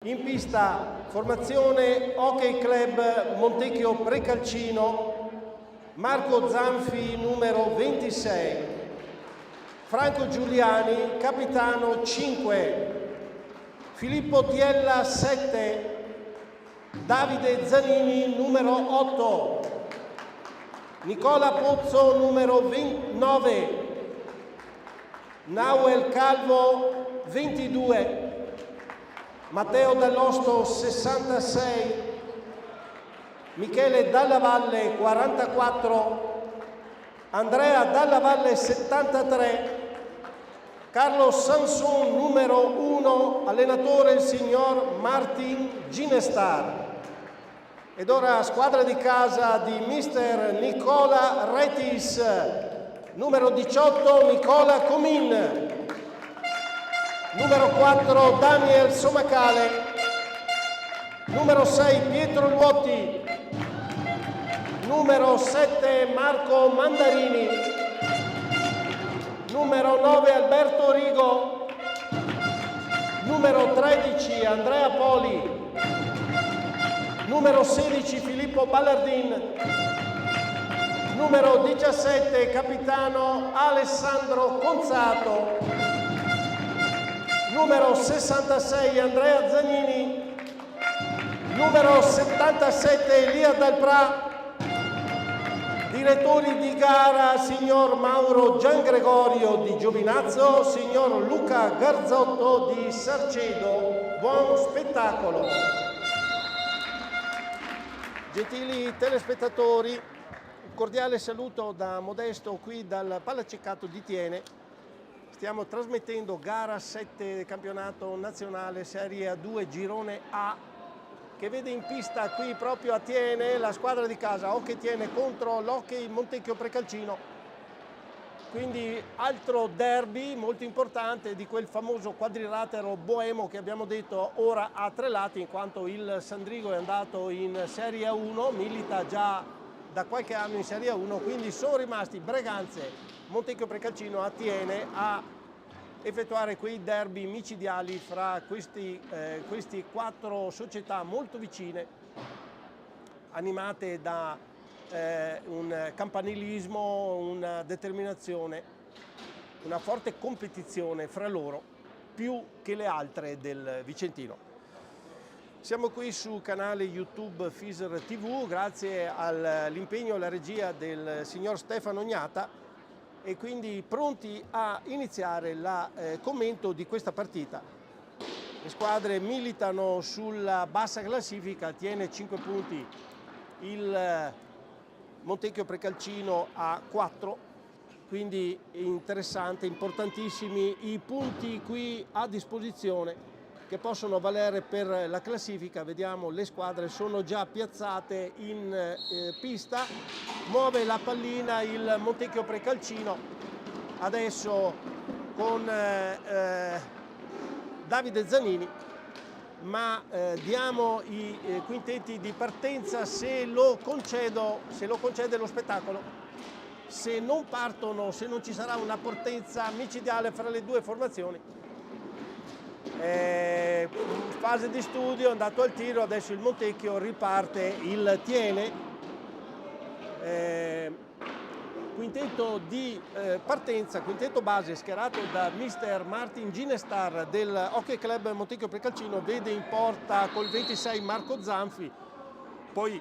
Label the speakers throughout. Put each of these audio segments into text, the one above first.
Speaker 1: In pista, formazione Hockey Club Montecchio Precalcino, Marco Zanfi numero 26, Franco Giuliani capitano 5, Filippo Tiella 7, Davide Zanini numero 8, Nicola Pozzo numero 29, Nauel Calvo 22, Matteo Dall'Osto 66, Michele Dalla Valle 44, Andrea Dalla Valle 73, Carlo Sanson numero 1, allenatore il signor Martin Ginestar. Ed ora squadra di casa di mister Nicola Retis, numero 18 Nicola Comin, numero 4 Daniel Somacale, numero 6 Pietro Luotti, numero 7 Marco Mandarini, numero 9 Alberto Rigo, numero 13 Andrea Poli, numero 16 Filippo Ballardin, numero 17 capitano Alessandro Conzato, numero 66 Andrea Zagnini, numero 77 Elia Dalprà, direttori di gara signor Mauro Giangregorio di Giovinazzo, signor Luca Garzotto di Sarcedo. Buon spettacolo! Gentili telespettatori, un cordiale saluto da Modesto qui dal Palaciccato di Tiene. Stiamo trasmettendo gara 7 del campionato nazionale Serie A2 Girone A, che vede in pista qui proprio a Tiene la squadra di casa Hockey Tiene contro l'Hockey Montecchio Precalcino. Quindi altro derby molto importante di quel famoso quadrilatero boemo che abbiamo detto ora a tre lati, in quanto il Sandrigo è andato in Serie A1, milita già da qualche anno in Serie A1, quindi sono rimasti Breganze, Montecchio Precalcino a Tiene a effettuare quei derby micidiali fra questi quattro società molto vicine, animate da un campanilismo, una determinazione, una forte competizione fra loro, più che le altre del Vicentino. Siamo qui sul canale YouTube Fiser TV grazie all'impegno e alla regia del signor Stefano Gnata, e quindi pronti a iniziare il commento di questa partita. Le squadre militano sulla bassa classifica, tiene 5 punti il Montecchio Precalcino a 4, quindi interessante, importantissimi i punti qui a disposizione che possono valere per la classifica. Vediamo, le squadre sono già piazzate in pista, muove la pallina il Montecchio Precalcino, adesso con Davide Zanini, ma diamo i quintetti di partenza se lo concede lo spettacolo. Se non partono, se non ci sarà una partenza micidiale fra le due formazioni. Fase di studio, è andato al tiro, adesso il Montecchio riparte il Tiene. Quintetto di partenza, quintetto base schierato da mister Martin Ginestar del Hockey Club Montecchio Precalcino, vede in porta col 26 Marco Zanfi, poi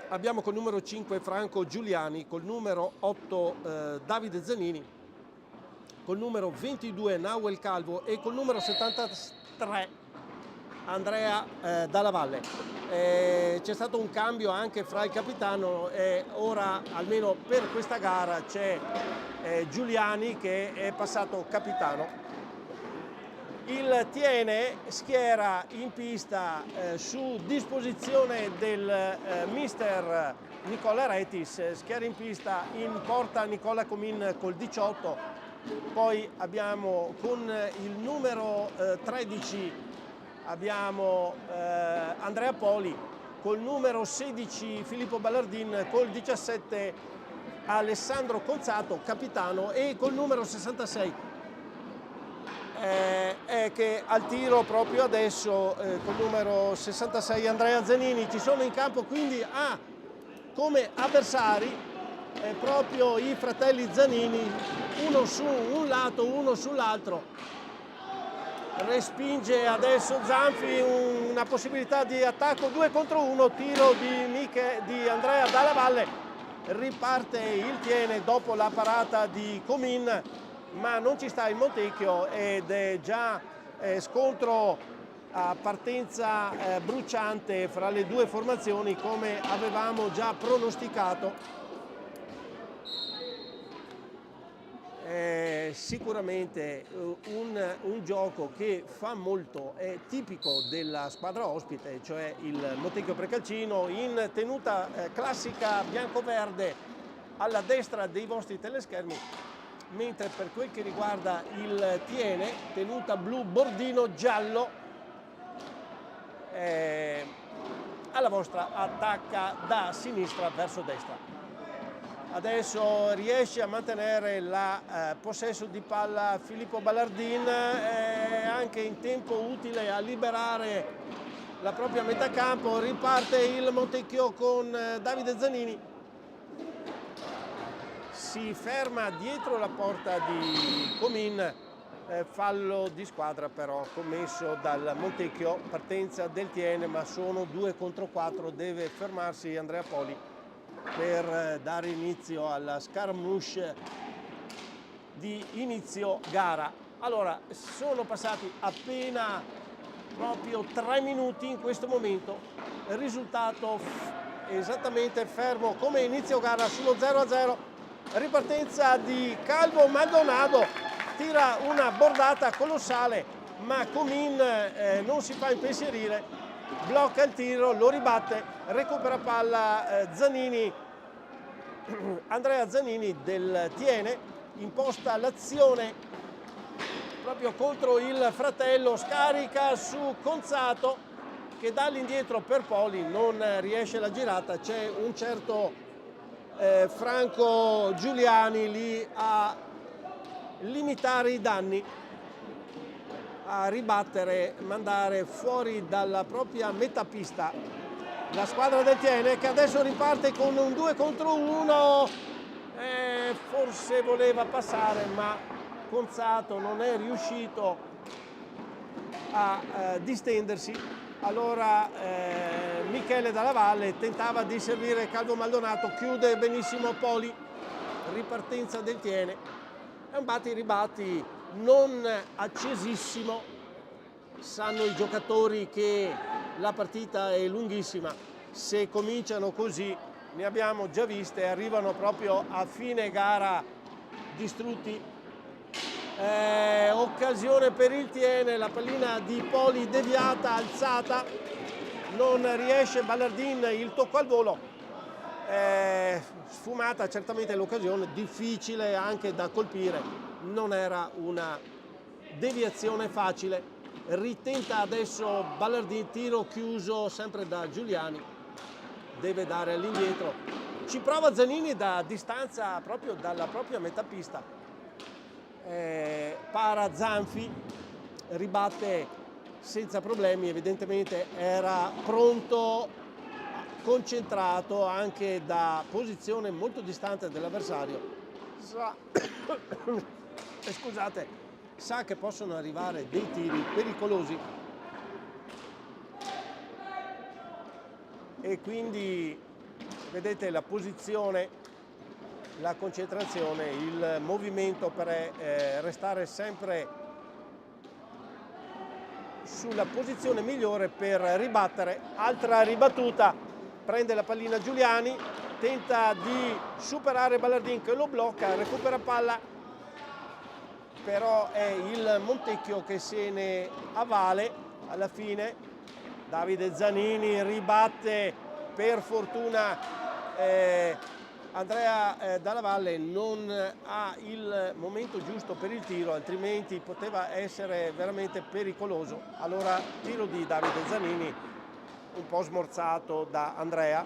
Speaker 1: abbiamo col numero 5 Franco Giuliani, col numero 8 Davide Zanini, col numero 22 Nauel Calvo e col numero 73 Andrea Dalla Valle. C'è stato un cambio anche fra il capitano e ora, almeno per questa gara, c'è Giuliani che è passato capitano. Il Tiene schiera in pista su disposizione del mister Nicola Retis, schiera in pista in porta Nicola Comin col 18, poi abbiamo con il numero 13 abbiamo Andrea Poli, col numero 16 Filippo Ballardin, col 17 Alessandro Conzato, capitano, e col numero 66 è che al tiro proprio adesso col numero 66 Andrea Zanini ci sono in campo quindi come avversari proprio i fratelli Zanini, uno su un lato, uno sull'altro. Respinge adesso Zanfi una possibilità di attacco 2 contro 1, tiro di Andrea Dalla Valle, riparte il Tiene dopo la parata di Comin, ma non ci sta il Montecchio ed è già scontro a partenza bruciante fra le due formazioni come avevamo già pronosticato. Sicuramente un gioco che fa molto, è tipico della squadra ospite, cioè il Montecchio Precalcino, in tenuta classica bianco-verde alla destra dei vostri teleschermi, mentre per quel che riguarda il Tiene, tenuta blu bordino giallo, alla vostra attacca da sinistra verso destra. Adesso riesce a mantenere il possesso di palla Filippo Ballardin, anche in tempo utile a liberare la propria metà campo. Riparte il Montecchio con Davide Zanini. Si ferma dietro la porta di Comin, fallo di squadra però commesso dal Montecchio, partenza del Tiene, ma sono 2 contro 4, deve fermarsi Andrea Poli per dare inizio alla scaramouche di inizio gara. Allora, sono passati appena proprio 3 minuti in questo momento, il risultato esattamente fermo come inizio gara sullo 0-0, ripartenza di Calvo Maldonado, tira una bordata colossale, ma Comin non si fa impensierire, blocca il tiro, lo ribatte, recupera palla Zanini, Andrea Zanini del Tiene, imposta l'azione proprio contro il fratello, scarica su Conzato che dà all'indietro per Poli, non riesce la girata, c'è un certo Franco Giuliani lì a limitare i danni, a ribattere, mandare fuori dalla propria metà pista la squadra del Tiene, che adesso riparte con un 2 contro 1, forse voleva passare ma Conzato non è riuscito a distendersi. Allora Michele Dalla Valle tentava di servire Calvo Maldonado, chiude benissimo Poli, ripartenza del Tiene. È un batti-ribatti non accesissimo, sanno i giocatori che la partita è lunghissima, se cominciano così ne abbiamo già viste, arrivano proprio a fine gara distrutti. Occasione per il Tiene, la pallina di Poli deviata, alzata, non riesce Ballardin, il tocco al volo, sfumata certamente l'occasione, difficile anche da colpire, non era una deviazione facile. Ritenta adesso Ballardin, tiro chiuso sempre da Giuliani, deve dare all'indietro, ci prova Zanini da distanza proprio dalla propria metà pista, para Zanfi, ribatte senza problemi, evidentemente era pronto, concentrato anche da posizione molto distante dall'avversario, scusate, sa che possono arrivare dei tiri pericolosi e quindi vedete la posizione, la concentrazione, il movimento per restare sempre sulla posizione migliore per ribattere. Altra ribattuta, prende la pallina Giuliani, tenta di superare Ballardin che lo blocca, recupera palla, però è il Montecchio che se ne avvale alla fine. Davide Zanini ribatte, per fortuna Andrea Dalla Valle non ha il momento giusto per il tiro, altrimenti poteva essere veramente pericoloso. Allora tiro di Davide Zanini, un po' smorzato da Andrea,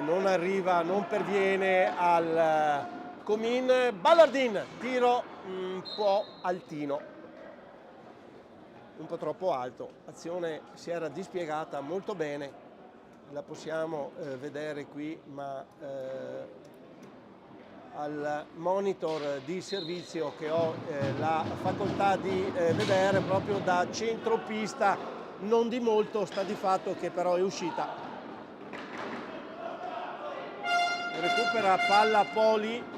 Speaker 1: non arriva, non perviene al Comin, Ballardin, tiro un po' altino, un po' troppo alto. L'azione si era dispiegata molto bene, la possiamo vedere qui, ma al monitor di servizio che ho la facoltà di vedere proprio da centropista, non di molto, sta di fatto che però è uscita. Recupera palla Poli,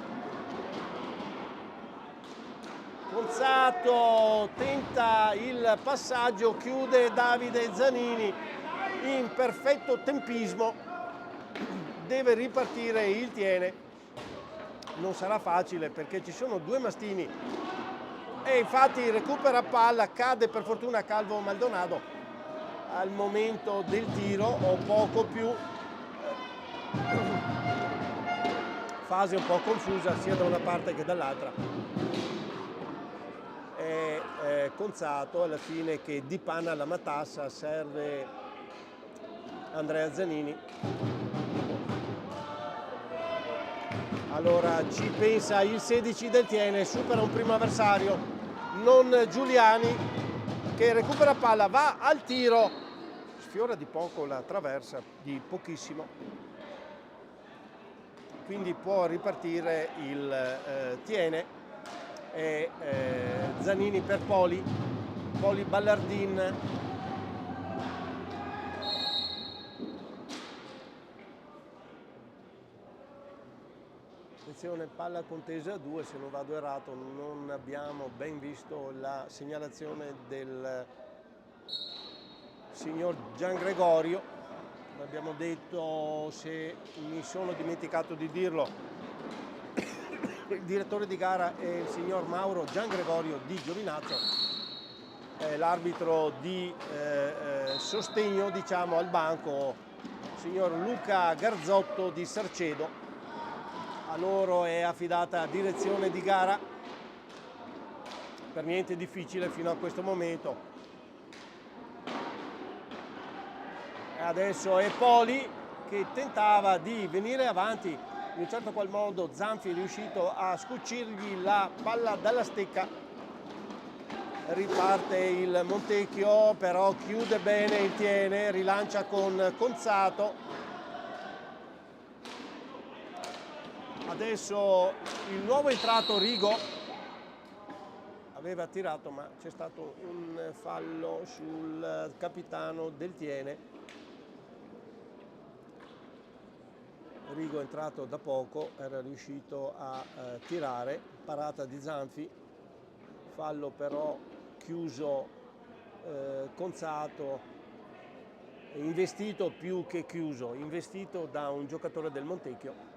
Speaker 1: Gonzato tenta il passaggio, chiude Davide Zanini in perfetto tempismo, deve ripartire il Tiene. Non sarà facile perché ci sono due mastini e infatti recupera palla, cade per fortuna Calvo Maldonado al momento del tiro o poco più. Fase un po' confusa sia da una parte che dall'altra. È Gonzato alla fine che dipanna la matassa, serve Andrea Zanini. Allora ci pensa il 16 del Tiene, supera un primo avversario, non Giuliani, che recupera palla, va al tiro, sfiora di poco la traversa, di pochissimo, quindi può ripartire il Tiene e Zanini per Poli Ballardin. Attenzione, palla contesa a 2, se non vado errato, non abbiamo ben visto la segnalazione del signor Gian Gregorio, abbiamo detto, se mi sono dimenticato di dirlo, il direttore di gara è il signor Mauro Gian Gregorio di Giovinazzo, l'arbitro di sostegno, diciamo, al banco, il signor Luca Garzotto di Sarcedo. A loro è affidata direzione di gara, per niente difficile fino a questo momento. E adesso è Poli che tentava di venire avanti, in un certo qual modo Zanfi è riuscito a scucirgli la palla dalla stecca. Riparte il Montecchio, però chiude bene il Tiene, rilancia con Gonzato. Adesso il nuovo entrato Rigo aveva tirato, ma c'è stato un fallo sul capitano del Tiene. Rigo è entrato da poco, era riuscito a tirare, parata di Zanfi, fallo però chiuso, Gonzato, investito più che chiuso, investito da un giocatore del Montecchio.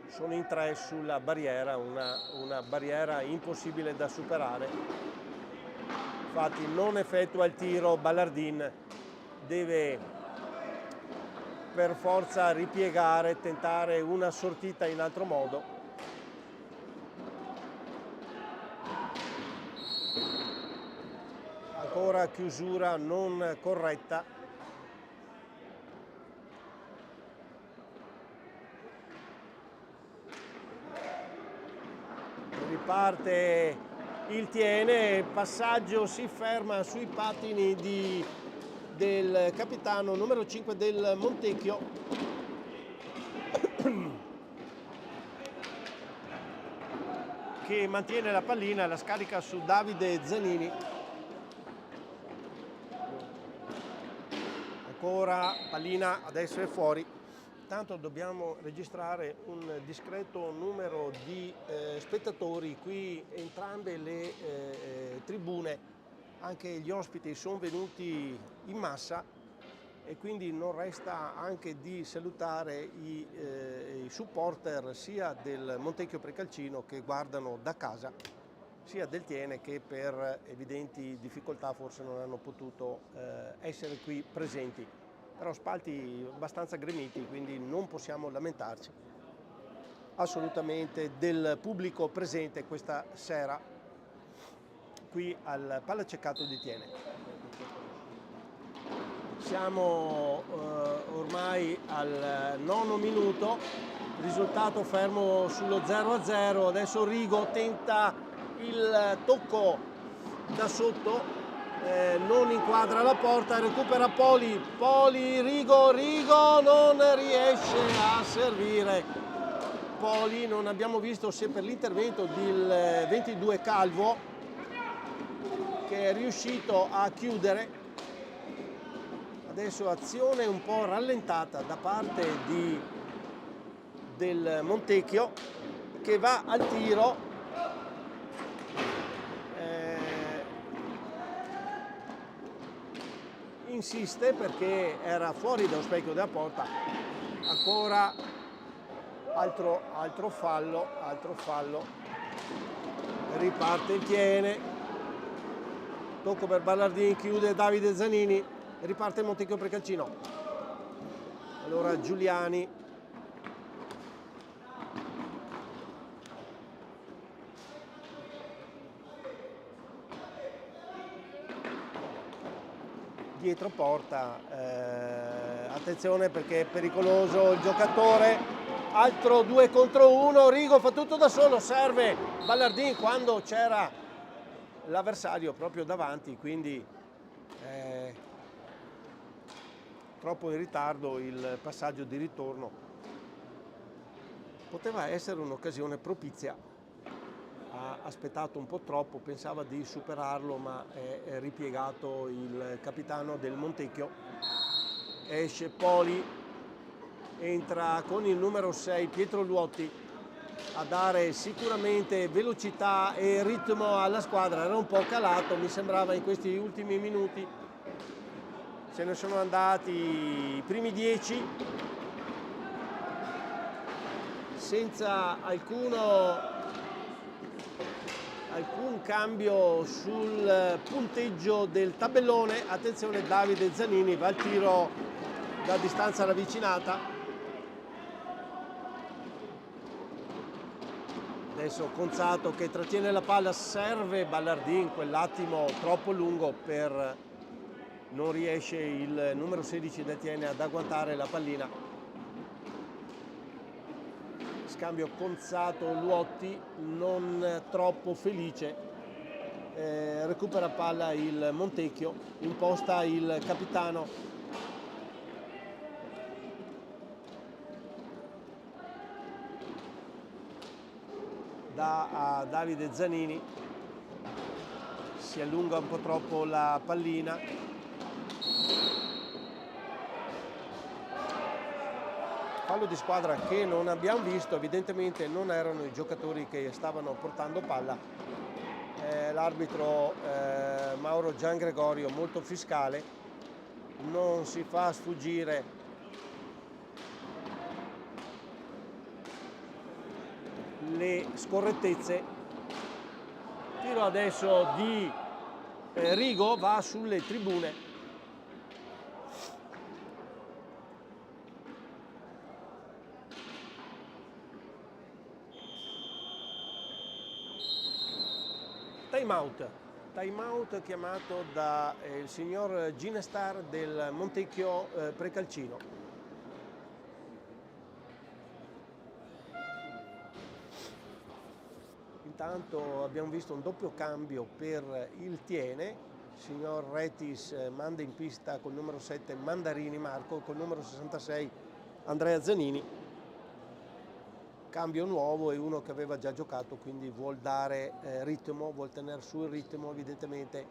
Speaker 1: Sono in 3 sulla barriera, una barriera impossibile da superare. Infatti non effettua il tiro Ballardin, deve per forza ripiegare, tentare una sortita in altro modo. Ancora chiusura non corretta. Riparte il Tiene, passaggio, si ferma sui pattini del capitano numero 5 del Montecchio. Che mantiene la pallina, la scarica su Davide Zanini. Ancora pallina, adesso è fuori. Intanto dobbiamo registrare un discreto numero di spettatori qui, entrambe le tribune, anche gli ospiti sono venuti in massa e quindi non resta anche di salutare i supporter sia del Montecchio Precalcino che guardano da casa, sia del Tiene che per evidenti difficoltà forse non hanno potuto essere qui presenti. Però spalti abbastanza gremiti, quindi non possiamo lamentarci assolutamente del pubblico presente questa sera qui al Palaceccato di Tiene. Siamo ormai al 9° minuto, risultato fermo sullo 0-0. Adesso Rigo tenta il tocco da sotto, non inquadra la porta, recupera Poli, Rigo non riesce a servire. Poli, non abbiamo visto se per l'intervento del 22 Calvo, che è riuscito a chiudere. Adesso azione un po' rallentata da parte del Montecchio, che va al tiro, insiste perché era fuori dallo specchio della porta. Ancora altro fallo, riparte il Tiene, tocco per Ballardin, chiude Davide Zanini, riparte Montecchio Precalcino. Allora Giuliani, dietro porta, attenzione perché è pericoloso il giocatore, altro 2 contro 1, Rigo fa tutto da solo, serve Ballardin quando c'era l'avversario proprio davanti, quindi troppo in ritardo il passaggio di ritorno. Poteva essere un'occasione propizia, ha aspettato un po' troppo, pensava di superarlo, ma è ripiegato il capitano del Montecchio. Esce Poli, entra con il numero 6 Pietro Luotti a dare sicuramente velocità e ritmo alla squadra. Era un po' calato, mi sembrava, in questi ultimi minuti. Se ne sono andati i primi 10 senza alcun cambio sul punteggio del tabellone. Attenzione, Davide Zanini va al tiro da distanza ravvicinata. Adesso Conzato che trattiene la palla, serve Ballardin, quell'attimo troppo lungo per... non riesce il numero 16 del Tiene ad agguantare la pallina. Scambio Conzato-Luotti, non troppo felice, recupera palla il Montecchio, imposta il capitano. Da a Davide Zanini, si allunga un po' troppo la pallina. Fallo di squadra che non abbiamo visto, evidentemente non erano i giocatori che stavano portando palla. L'arbitro Mauro Giangregorio molto fiscale, non si fa sfuggire le scorrettezze. Tiro adesso di Rigo, va sulle tribune. Time out chiamato da il signor Ginestar del Montecchio Precalcino. Intanto abbiamo visto un doppio cambio per il Tiene. Il signor Retis manda in pista col numero 7 Mandarini Marco, col numero 66 Andrea Zanini. Cambio nuovo e uno che aveva già giocato, quindi vuol dare ritmo, vuol tenere su il ritmo. Evidentemente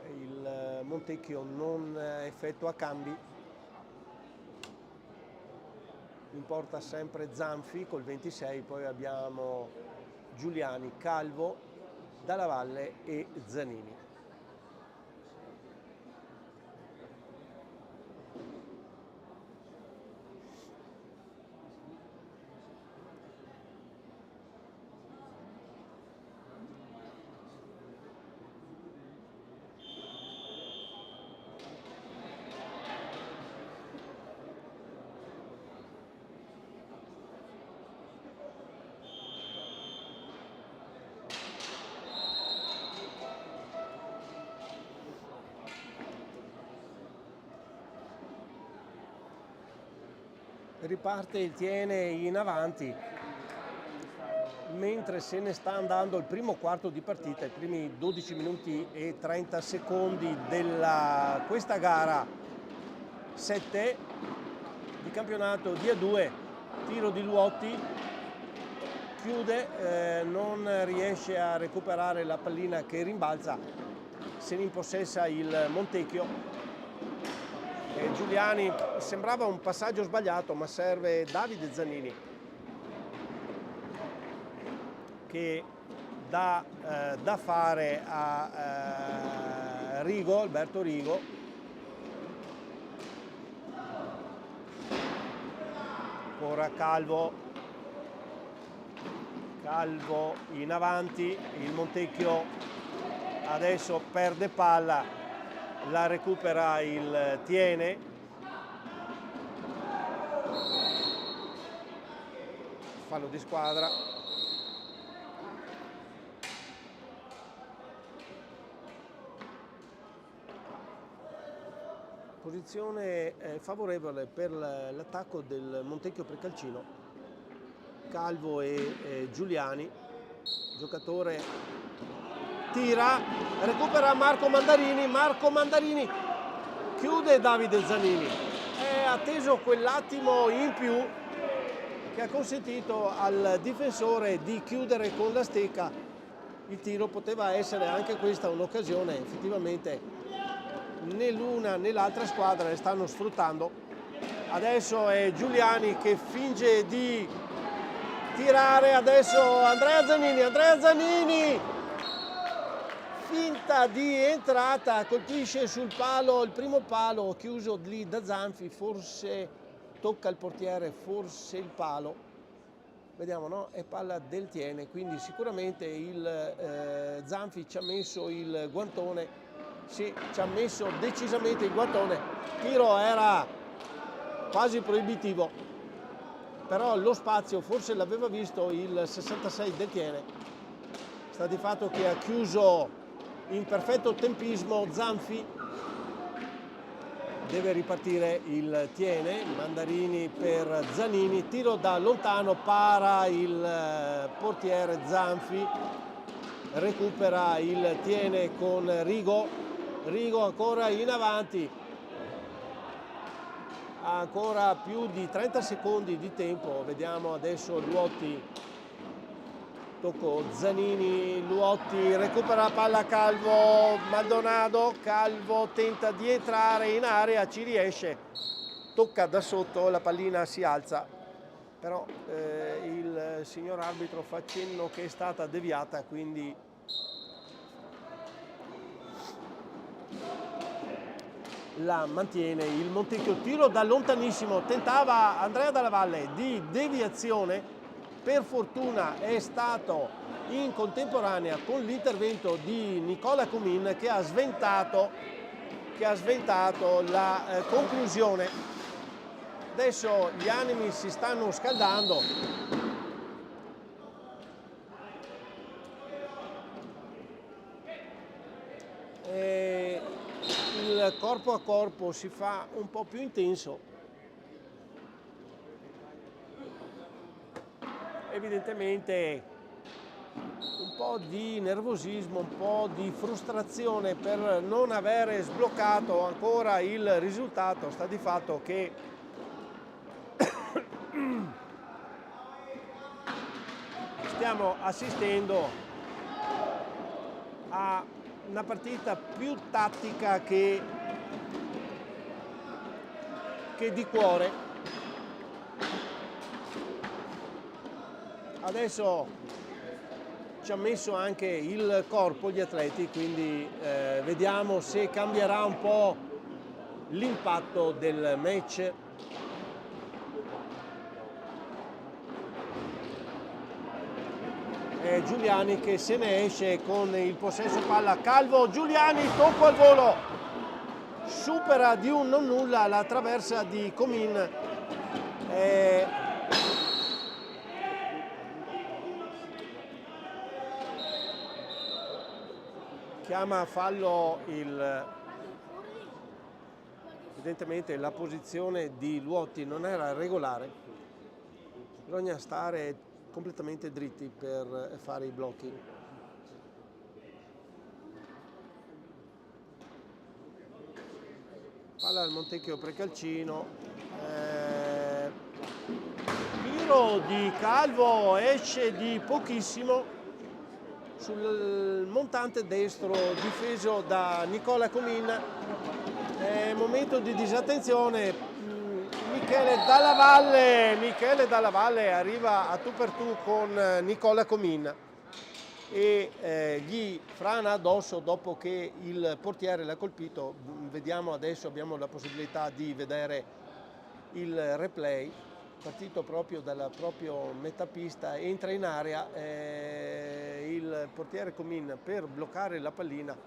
Speaker 1: il Montecchio non effettua cambi. In porta sempre Zanfi col 26, poi abbiamo Giuliani, Calvo, Dalla Valle e Zanini. riparte il Tiene in avanti, mentre se ne sta andando il primo quarto di partita, i primi 12 minuti e 30 secondi della questa gara 7 di campionato di A2. Tiro di Luotti, chiude, non riesce a recuperare la pallina che rimbalza, se ne impossessa il Montecchio. Giuliani, sembrava un passaggio sbagliato, ma serve Davide Zanini che dà da fare a Rigo, Alberto Rigo. Ancora Calvo in avanti, il Montecchio adesso perde palla, la recupera il Tiene. Fallo di squadra. Posizione favorevole per l'attacco del Montecchio Precalcino. Calvo e Giuliani, giocatore tira, recupera Marco Mandarini, chiude Davide Zanini. È atteso quell'attimo in più che ha consentito al difensore di chiudere con la stecca il tiro. Poteva essere anche questa un'occasione, effettivamente né l'una né l'altra squadra le stanno sfruttando. Adesso è Giuliani che finge di tirare, adesso Andrea Zanini, finta di entrata, colpisce sul palo, il primo palo chiuso lì da Zanfi, forse tocca il portiere, forse il palo, vediamo, no? È palla del Tiene, quindi sicuramente il Zanfi ci ha messo il guantone. Sì, ci ha messo decisamente il guantone. Il tiro era quasi proibitivo, però lo spazio forse l'aveva visto il 66 del Tiene. Sta di fatto che ha chiuso in perfetto tempismo Zanfi. Deve ripartire il Tiene, Mandarini per Zanini, tiro da lontano, para il portiere Zanfi, recupera il Tiene con Rigo ancora in avanti, ha ancora più di 30 secondi di tempo. Vediamo adesso Luotti, tocco Zanini, Luotti recupera la palla, Calvo, Maldonado, Calvo tenta di entrare in area, ci riesce, tocca da sotto, la pallina si alza, però il signor arbitro fa cenno che è stata deviata, quindi la mantiene il Montecchio. Tiro da lontanissimo, tentava Andrea Dalla Valle di deviazione, per fortuna è stato in contemporanea con l'intervento di Nicola Comin che ha sventato la conclusione. Adesso gli animi si stanno scaldando. Il corpo a corpo si fa un po' più intenso. Evidentemente un po' di nervosismo, un po' di frustrazione per non avere sbloccato ancora il risultato. Sta di fatto che stiamo assistendo a una partita più tattica che di cuore. Adesso ci ha messo anche il corpo gli atleti, quindi vediamo se cambierà un po' l'impatto del match. Giuliani che se ne esce con il possesso palla, Calvo, Giuliani, tocco al volo, supera di un non nulla la traversa di Comin. Chiama a fallo Evidentemente la posizione di Luotti non era regolare, bisogna stare completamente dritti per fare i blocchi. Palla al Montecchio Precalcino, tiro di Calvo, esce di pochissimo sul montante destro difeso da Nicola Comin. Momento di disattenzione, Michele Dalla Valle arriva a tu per tu con Nicola Comin e gli frana addosso dopo che il portiere l'ha colpito. Vediamo adesso, abbiamo la possibilità di vedere il replay. Partito proprio dalla proprio metapista, entra in area, il portiere Comin per bloccare la pallina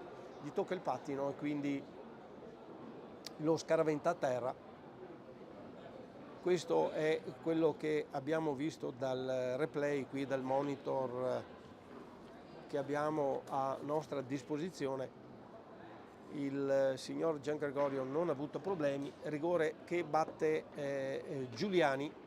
Speaker 1: gli tocca il pattino e quindi lo scaraventa a terra. Questo è quello che abbiamo visto dal replay, qui dal monitor che abbiamo a nostra disposizione. Il signor Gian Gregorio non ha avuto problemi, rigore che batte Giuliani.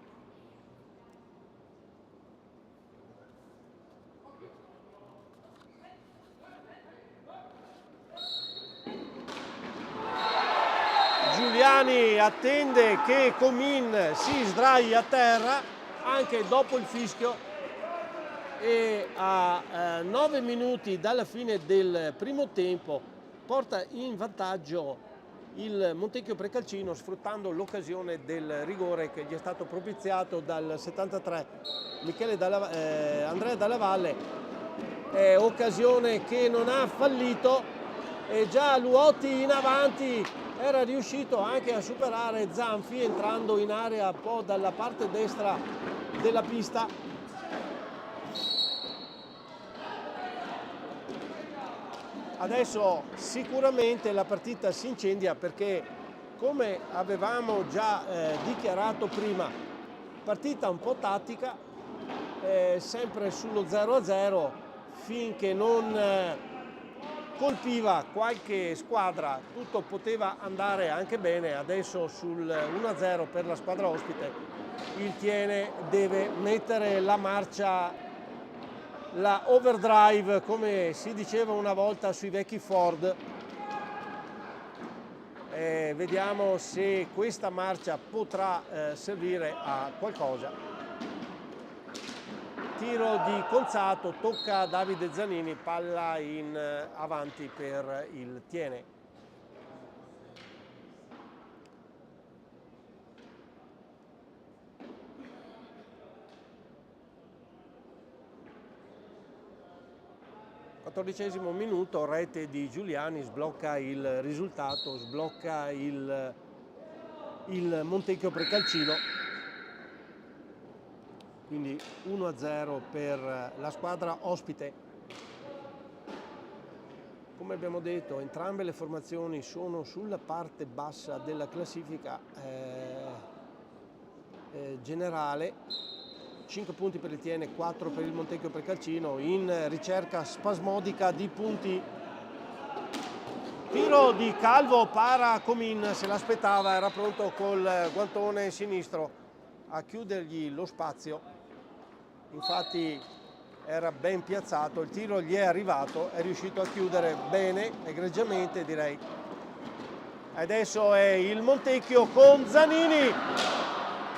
Speaker 1: Giuliani attende che Comin si sdrai a terra anche dopo il fischio e a 9 minuti dalla fine del primo tempo porta in vantaggio il Montecchio Precalcino sfruttando l'occasione del rigore che gli è stato propiziato dal 73 Andrea Dalla Valle, occasione che non ha fallito e già Luotti in avanti era riuscito anche a superare Zanfi entrando in area un po' dalla parte destra della pista. Adesso sicuramente la partita si incendia perché, come avevamo già dichiarato prima, partita un po' tattica, sempre sullo 0-0 finché non colpiva qualche squadra, tutto poteva andare anche bene. Adesso sul 1-0 per la squadra ospite il Tiene deve mettere la marcia, la overdrive, come si diceva una volta sui vecchi Ford. Vediamo se questa marcia potrà servire a qualcosa. Tiro di Conzato, tocca a Davide Zanini, palla in avanti per il Tiene. Quattordicesimo minuto, rete di Giuliani, sblocca il risultato, sblocca il Montecchio Precalcino. Quindi 1-0 per la squadra ospite. Come abbiamo detto, entrambe le formazioni sono sulla parte bassa della classifica generale. 5 punti per il Tiene, 4 per il Montecchio Precalcino, in ricerca spasmodica di punti. Tiro di Calvo, para Comin, se l'aspettava, era pronto col guantone sinistro a chiudergli lo spazio. Infatti era ben piazzato, il tiro gli è arrivato, è riuscito a chiudere bene, egregiamente direi. Adesso è il Montecchio con Zanini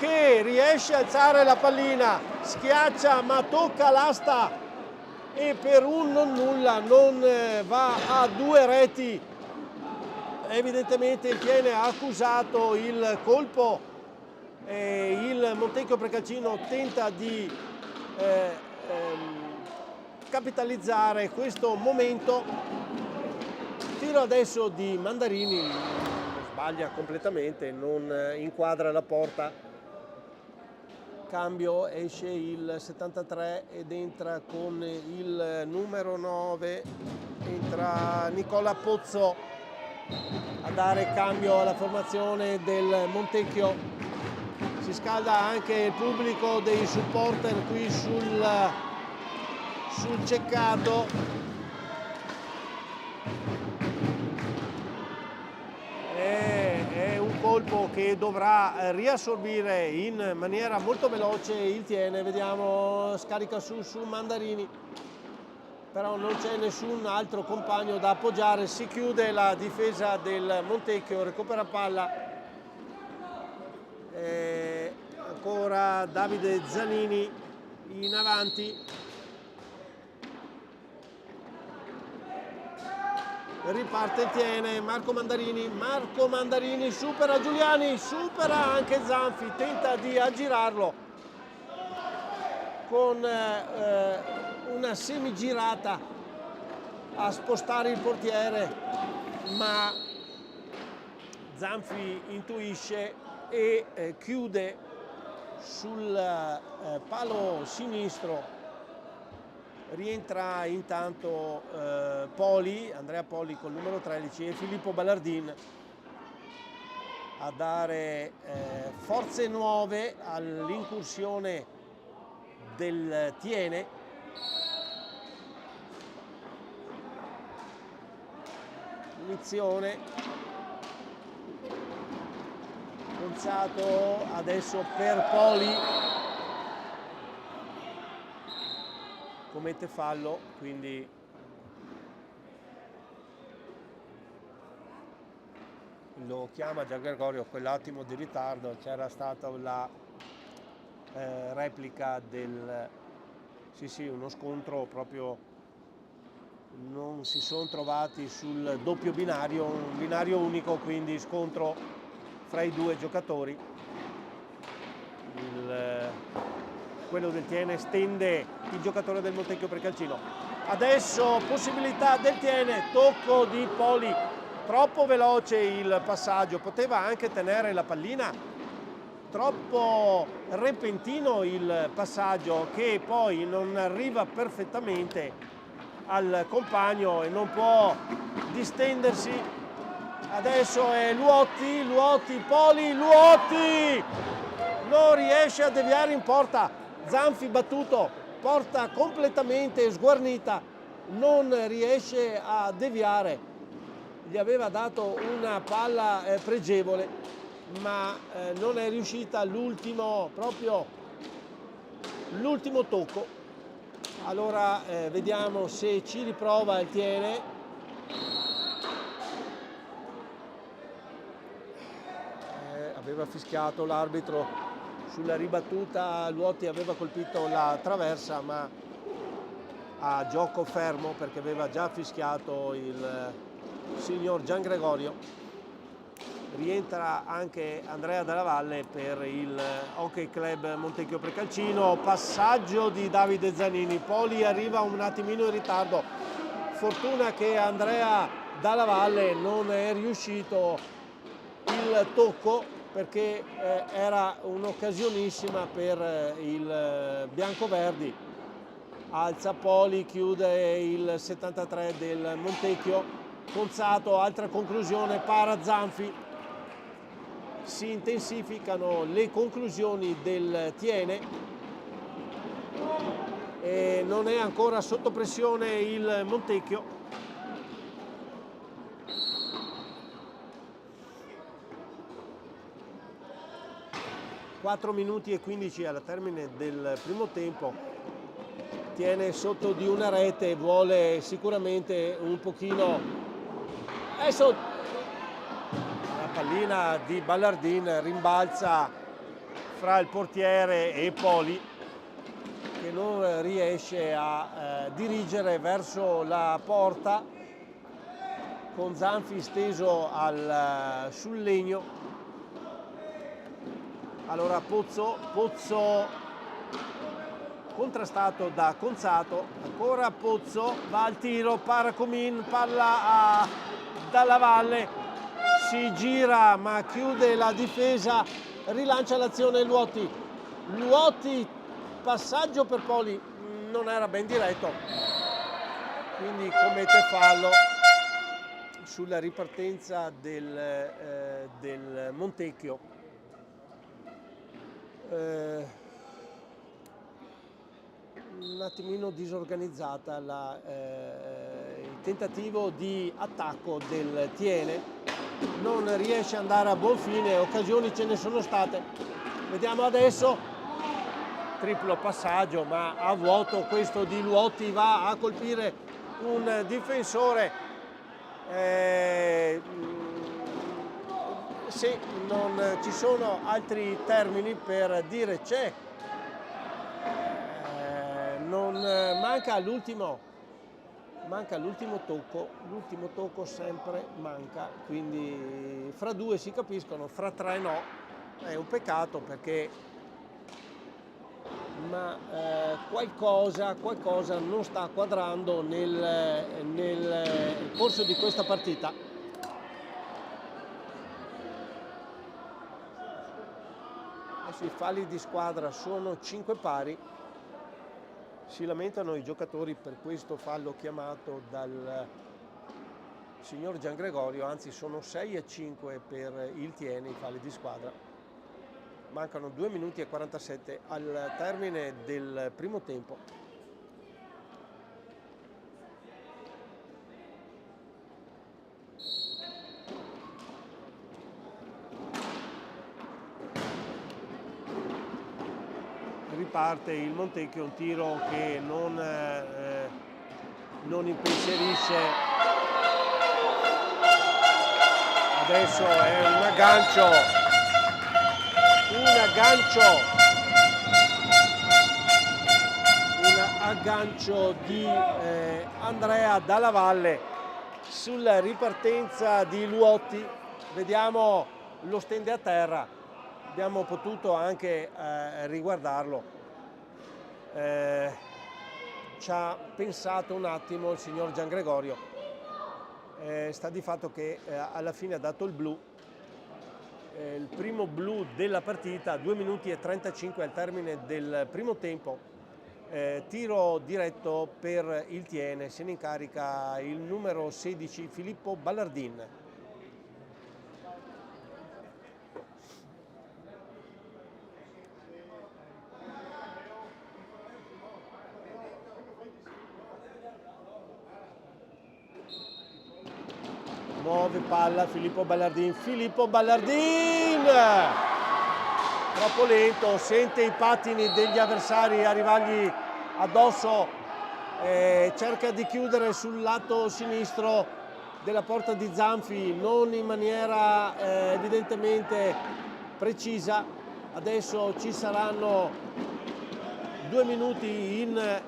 Speaker 1: che riesce a alzare la pallina, schiaccia ma tocca l'asta e per un non nulla non va a 2 reti. Evidentemente il Tiene ha accusato il colpo e il Montecchio Precalcino tenta di capitalizzare questo momento. Tiro adesso di Mandarini, sbaglia completamente, non inquadra la porta. Cambio, esce il 73 ed entra con il numero 9, entra Nicola Pozzo a dare cambio alla formazione del Montecchio. Si scalda anche il pubblico dei supporter qui sul ceccato. È un colpo che dovrà riassorbire in maniera molto veloce il Tiene. Vediamo, scarica su Mandarini, però non c'è nessun altro compagno da appoggiare. Si chiude la difesa del Montecchio, recupera palla, ancora Davide Zanini in avanti, riparte il Tiene. Marco Mandarini supera Giuliani, supera anche Zanfi, tenta di aggirarlo con una semigirata a spostare il portiere, ma Zanfi intuisce e chiude sul palo sinistro. Rientra intanto Andrea Poli col numero 13 e Filippo Ballardin a dare forze nuove all'incursione del Tiene. Inizione, Gonzato adesso per Poli, commette fallo, quindi lo chiama Gian Gregorio. Quell'attimo di ritardo, c'era stata la replica del uno scontro proprio, non si sono trovati sul doppio binario, un binario unico, quindi scontro fra i due giocatori. Quello del Tiene stende il giocatore del Montecchio Precalcino. Adesso possibilità del Tiene, tocco di Poli, troppo veloce il passaggio, poteva anche tenere la pallina, troppo repentino il passaggio che poi non arriva perfettamente al compagno e non può distendersi. Adesso è Luotti, Poli, Luotti non riesce a deviare in porta. Zanfi battuto, porta completamente sguarnita, non riesce a deviare. Gli aveva dato una palla pregevole, ma non è riuscita l'ultimo tocco. Allora vediamo se ci riprova il Tiene. Aveva fischiato l'arbitro sulla ribattuta, Luotti aveva colpito la traversa, ma a gioco fermo perché aveva già fischiato il signor Gian Gregorio. Rientra anche Andrea Dalla Valle per il Hockey Club Montecchio Precalcino. Passaggio di Davide Zanini, Poli arriva un attimino in ritardo, fortuna che Andrea Dalla Valle non è riuscito il tocco, perché era un'occasionissima per il biancoverdi. Alza Poli, chiude il 73 del Montecchio. Gonzato, altra conclusione, para Zanfi. Si intensificano le conclusioni del Tiene e non è ancora sotto pressione il Montecchio. 4 minuti e 15 alla termine del primo tempo. Tiene sotto di una rete, vuole sicuramente un pochino. Adesso la pallina di Ballardin rimbalza fra il portiere e Poli, che non riesce a dirigere verso la porta, con Zanfi steso sul legno. Allora Pozzo contrastato da Gonzato, ancora Pozzo, va al tiro, para Comin, palla Dalla Valle, si gira ma chiude la difesa, rilancia l'azione Luotti, passaggio per Poli, non era ben diretto, quindi commette fallo sulla ripartenza del Montecchio. Un attimino disorganizzata il tentativo di attacco del Tiene, non riesce ad andare a buon fine, occasioni ce ne sono state. Vediamo adesso, triplo passaggio ma a vuoto questo di Luotti, va a colpire un difensore. Se non ci sono altri termini per dire c'è, manca l'ultimo tocco sempre manca, quindi fra due si capiscono, fra tre no, è un peccato perché qualcosa non sta quadrando nel corso di questa partita. Adesso i falli di squadra sono 5 pari. Si lamentano i giocatori per questo fallo chiamato dal signor Giangregorio, anzi sono 6 e 5 per il Tiene i falli di squadra. Mancano 2 minuti e 47 al termine del primo tempo. Riparte il Montecchio, un tiro che non impensierisce. Adesso è un aggancio di Andrea Dalla Valle sulla ripartenza di Luotti. Vediamo lo stende a terra. Abbiamo potuto anche riguardarlo, ci ha pensato un attimo il signor Giangregorio, sta di fatto che alla fine ha dato il blu, il primo blu della partita, 2 minuti e 35 al termine del primo tempo, tiro diretto per il Tiene, se ne incarica il numero 16 Filippo Ballardin. Muove palla Filippo Ballardin, troppo lento, sente i pattini degli avversari arrivargli addosso, cerca di chiudere sul lato sinistro della porta di Zanfi, non in maniera evidentemente precisa. Adesso ci saranno 2 minuti in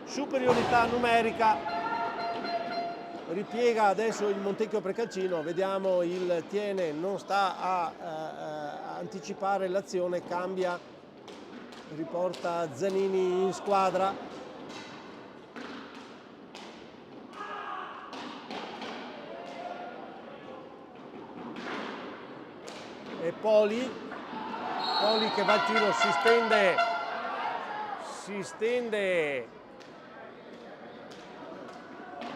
Speaker 1: superiorità numerica. Ripiega adesso il Montecchio Precalcino, vediamo il Tiene non sta a anticipare l'azione, cambia, riporta Zanini in squadra. E Poli che va al tiro, si stende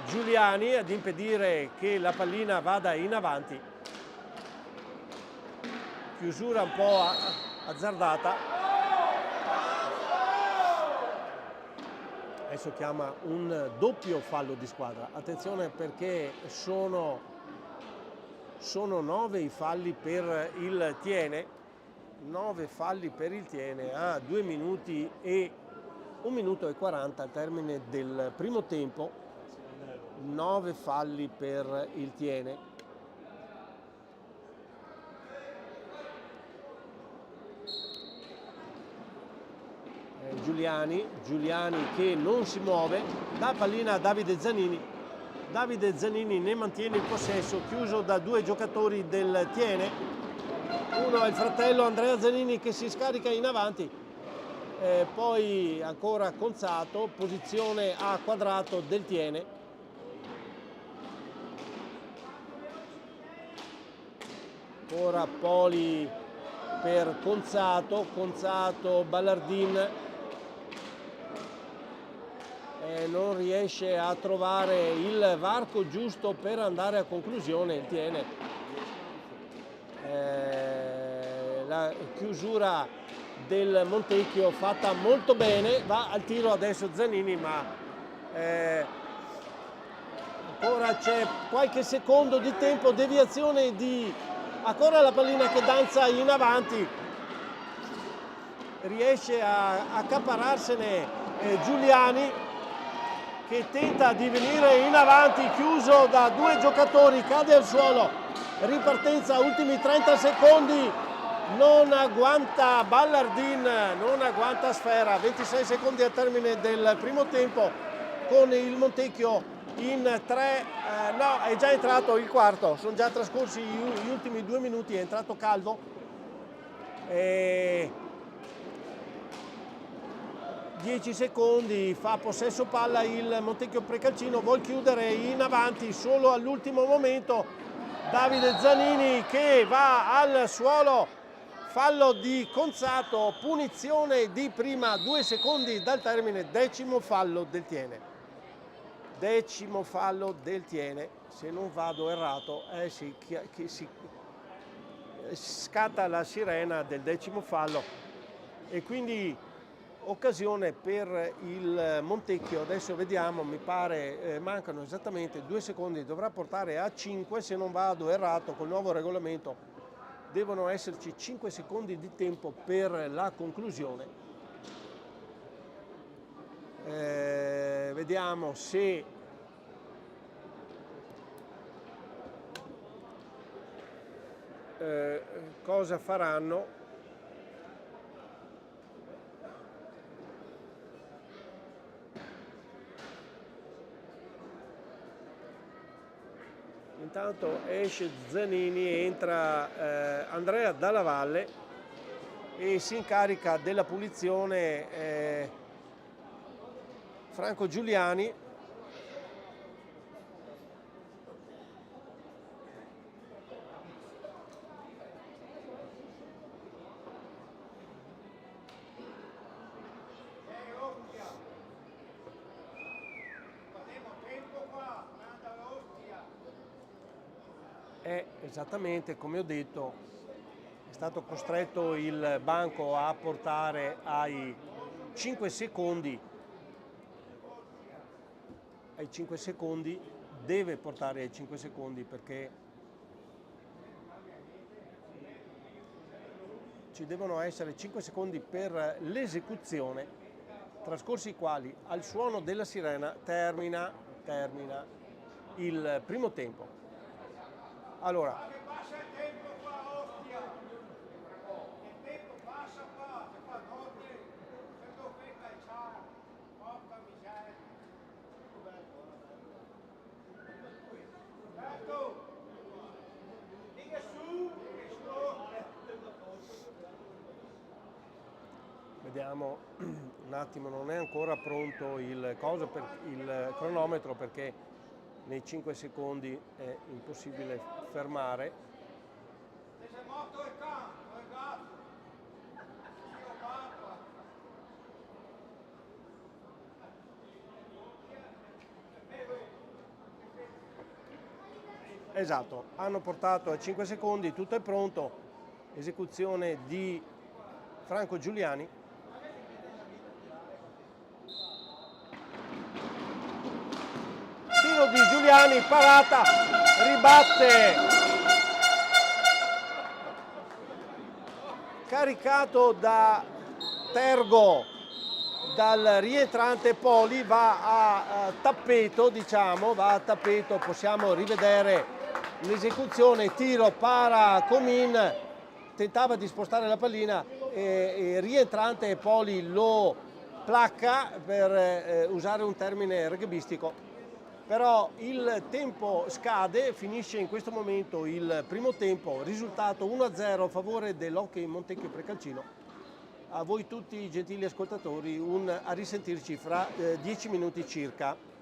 Speaker 1: Giuliani ad impedire che la pallina vada in avanti. Chiusura un po' azzardata. Adesso chiama un doppio fallo di squadra. Attenzione perché sono 9 i falli per il Tiene. 9 falli per il Tiene a 2 minuti e 1 minuto e 40 al termine del primo tempo. 9 falli per il Tiene. Giuliani che non si muove, dà pallina a Davide Zanini ne mantiene il possesso, chiuso da 2 giocatori del Tiene. Uno è il fratello Andrea Zanini che si scarica in avanti, poi ancora Conzato, posizione a quadrato del Tiene. Ora Poli per Conzato, Ballardin non riesce a trovare il varco giusto per andare a conclusione il Tiene. La chiusura del Montecchio fatta molto bene, va al tiro adesso Zanini ma Ora c'è qualche secondo di tempo, deviazione di ancora la pallina che danza in avanti, riesce a accapararsene Giuliani, che tenta di venire in avanti, chiuso da due giocatori, cade al suolo, ripartenza, ultimi 30 secondi, non agguanta Ballardin, non agguanta Sfera, 26 secondi al termine del primo tempo, con il Montecchio in 3, no, è già entrato il quarto, sono già trascorsi gli ultimi 2 minuti, è entrato Calvo. 10 secondi, fa possesso palla il Montecchio Precalcino, vuol chiudere in avanti solo all'ultimo momento Davide Zanini che va al suolo, fallo di Conzato, punizione di prima, 2 secondi dal termine, decimo fallo del Tiene. Decimo fallo del Tiene, se non vado errato, sì, che si scatta la sirena del decimo fallo e quindi occasione per il Montecchio. Adesso vediamo, mi pare mancano esattamente 2 secondi, dovrà portare a 5 se non vado errato, col nuovo regolamento devono esserci 5 secondi di tempo per la conclusione. Vediamo se cosa faranno. Intanto esce Zanini, entra Andrea Dalla Valle e si incarica della punizione Franco Giuliani. Esattamente come ho detto, è stato costretto il banco a portare ai 5 secondi, deve portare ai 5 secondi perché ci devono essere 5 secondi per l'esecuzione, trascorsi i quali al suono della sirena termina il primo tempo. Allora, vediamo un attimo, non è ancora pronto il cronometro perché nei 5 secondi è impossibile fermare. Esatto, hanno portato a 5 secondi, tutto è pronto, esecuzione di Franco Giuliani. Tiro di Giuliani, parata, ribatte, caricato da Tergo, dal rientrante Poli, va a tappeto, possiamo rivedere l'esecuzione, tiro para Comin, tentava di spostare la pallina e rientrante Poli lo placca, per usare un termine rugbyistico, però il tempo scade, finisce in questo momento il primo tempo, risultato 1-0 a favore dell'Hockey Montecchio Precalcino. A voi tutti gentili ascoltatori, a risentirci fra 10 minuti circa.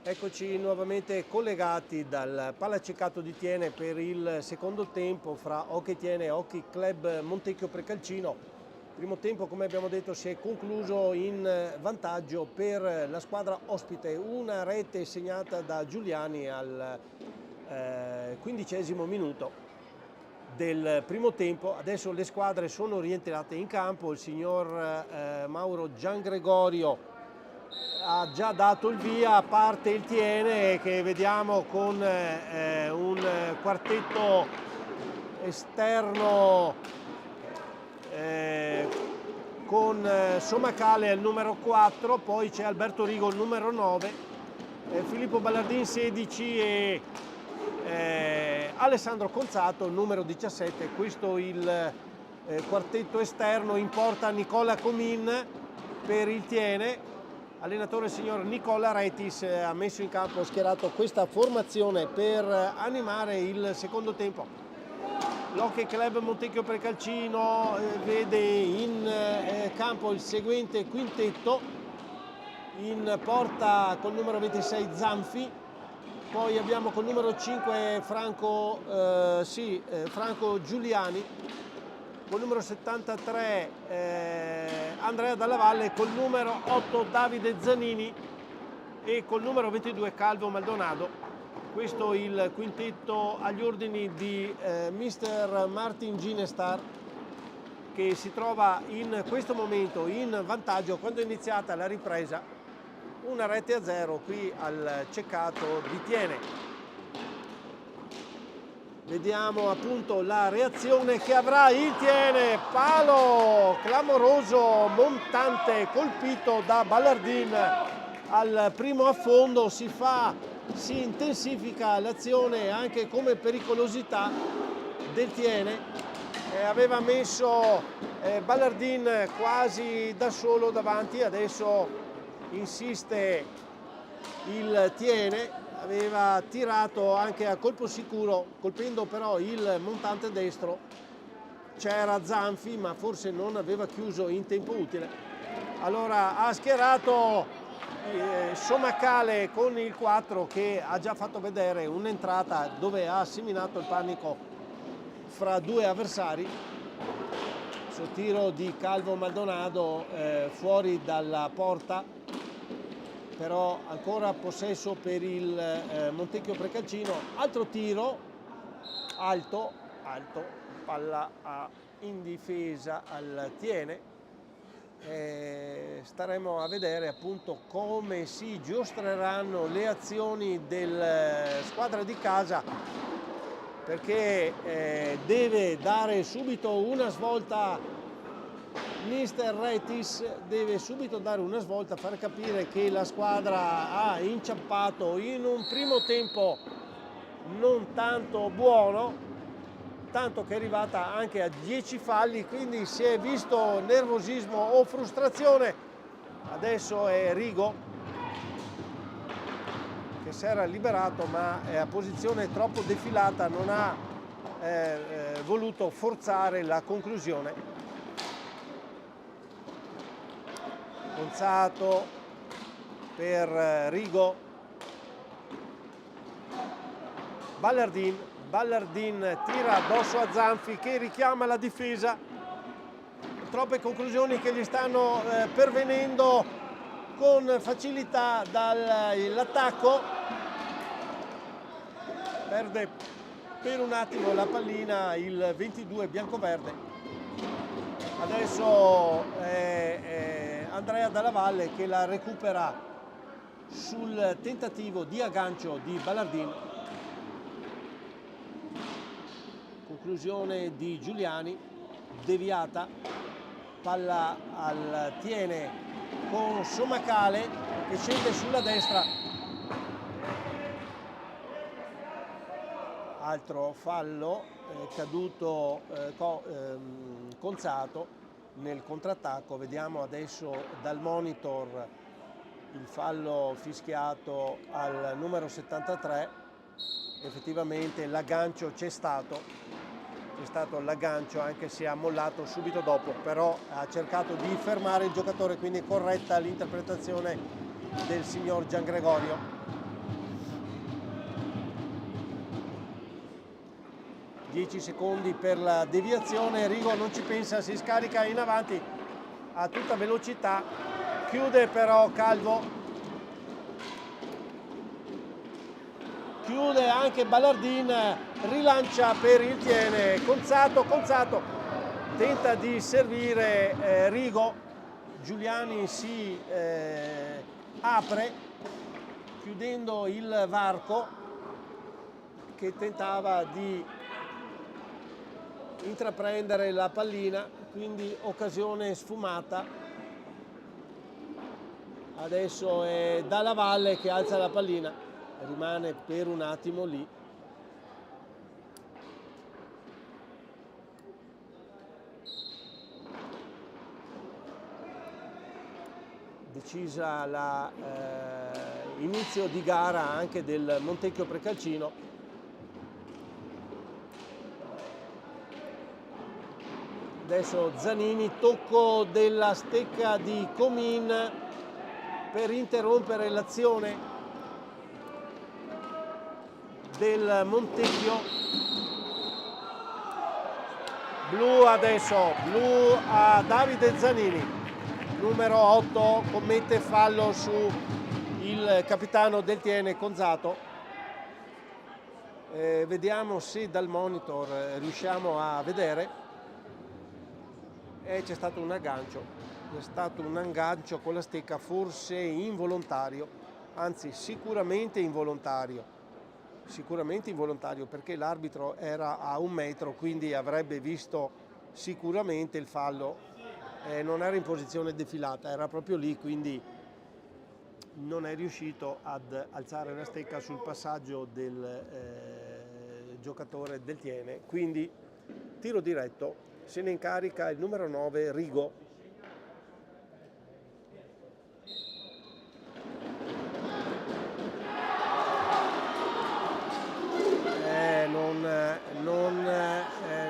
Speaker 1: Eccoci nuovamente collegati dal Palaceccato di Thiene per il secondo tempo fra Hockey Thiene e Hockey Club Montecchio Precalcino. Il primo tempo, come abbiamo detto, si è concluso in vantaggio per la squadra ospite, una rete segnata da Giuliani al 15° minuto del primo tempo. Adesso le squadre sono rientrate in campo, il signor Mauro Giangregorio ha già dato il via, a parte il Thiene che vediamo con un quartetto esterno con Somacale al numero 4, poi c'è Alberto Rigo al numero 9, Filippo Ballardin 16 e Alessandro Conzato al numero 17. Questo il quartetto esterno. In porta Nicola Comin per il Thiene. Allenatore il signor Nicola Retis ha messo in campo, ha schierato questa formazione per animare il secondo tempo. L'Hockey Club Montecchio Precalcino vede in campo il seguente quintetto: in porta col numero 26 Zanfi, poi abbiamo col numero 5 Franco Giuliani, col numero 73 Andrea Dalla Valle, col numero 8 Davide Zanini e col numero 22 Calvo Maldonado. Questo il quintetto agli ordini di mister Martin Ginestar, che si trova in questo momento in vantaggio quando è iniziata la ripresa, 1-0 qui al Ceccato di Thiene. Vediamo appunto la reazione che avrà il Thiene. Palo clamoroso, montante, colpito da Ballardin al primo affondo. Si intensifica l'azione anche come pericolosità del Thiene. Aveva messo Ballardin quasi da solo davanti, adesso insiste il Thiene. Aveva tirato anche a colpo sicuro, colpendo però il montante destro. C'era Zanfi, ma forse non aveva chiuso in tempo utile. Allora ha schierato Somacale con il 4, che ha già fatto vedere un'entrata dove ha seminato il panico fra due avversari. Sul tiro di Calvo Maldonado fuori dalla porta, però ancora possesso per il Montecchio Precalcino. Altro tiro alto, palla in difesa al Thiene. Staremo a vedere appunto come si giostreranno le azioni del squadra di casa, perché deve dare subito una svolta. Mister Retis deve subito dare una svolta, far capire che la squadra ha inciampato in un primo tempo non tanto buono, tanto che è arrivata anche a 10 falli, quindi si è visto nervosismo o frustrazione. Adesso è Rigo che si era liberato, ma è a posizione troppo defilata, non ha voluto forzare la conclusione. Conzato per Rigo, Ballardin tira addosso a Zanfi che richiama la difesa. Troppe conclusioni che gli stanno pervenendo con facilità dall'attacco. Perde per un attimo la pallina il 22 biancoverde. Adesso Andrea Dalla Valle che la recupera sul tentativo di aggancio di Ballardin. Conclusione di Giuliani, deviata, palla al Thiene con Somacale che scende sulla destra. Altro fallo, caduto Conzato nel contrattacco. Vediamo adesso dal monitor il fallo fischiato al numero 73. Effettivamente l'aggancio c'è stato l'aggancio, anche se ha mollato subito dopo, però ha cercato di fermare il giocatore, quindi è corretta l'interpretazione del signor Giangregorio. 10 secondi per la deviazione, Rigo non ci pensa, si scarica in avanti a tutta velocità, chiude però Calvo, chiude anche Ballardin, rilancia per il Tiene, Conzato tenta di servire Rigo, Giuliani si apre chiudendo il varco che tentava di intraprendere la pallina, quindi occasione sfumata. Adesso è Dalla Valle che alza la pallina, rimane per un attimo lì. Decisa l'inizio di gara anche del Montecchio Precalcino. Adesso Zanini, tocco della stecca di Comin per interrompere l'azione del Montecchio. Blu adesso, blu a Davide Zanini. Numero 8 commette fallo su il capitano del Tiene, Conzato. Vediamo se dal monitor riusciamo a vedere. C'è stato un aggancio con la stecca, forse involontario, anzi sicuramente involontario perché l'arbitro era a 1 metro, quindi avrebbe visto sicuramente il fallo. Non era in posizione defilata, era proprio lì, quindi non è riuscito ad alzare la stecca sul passaggio del giocatore del Tiene, quindi tiro diretto, se ne incarica il numero 9 Rigo.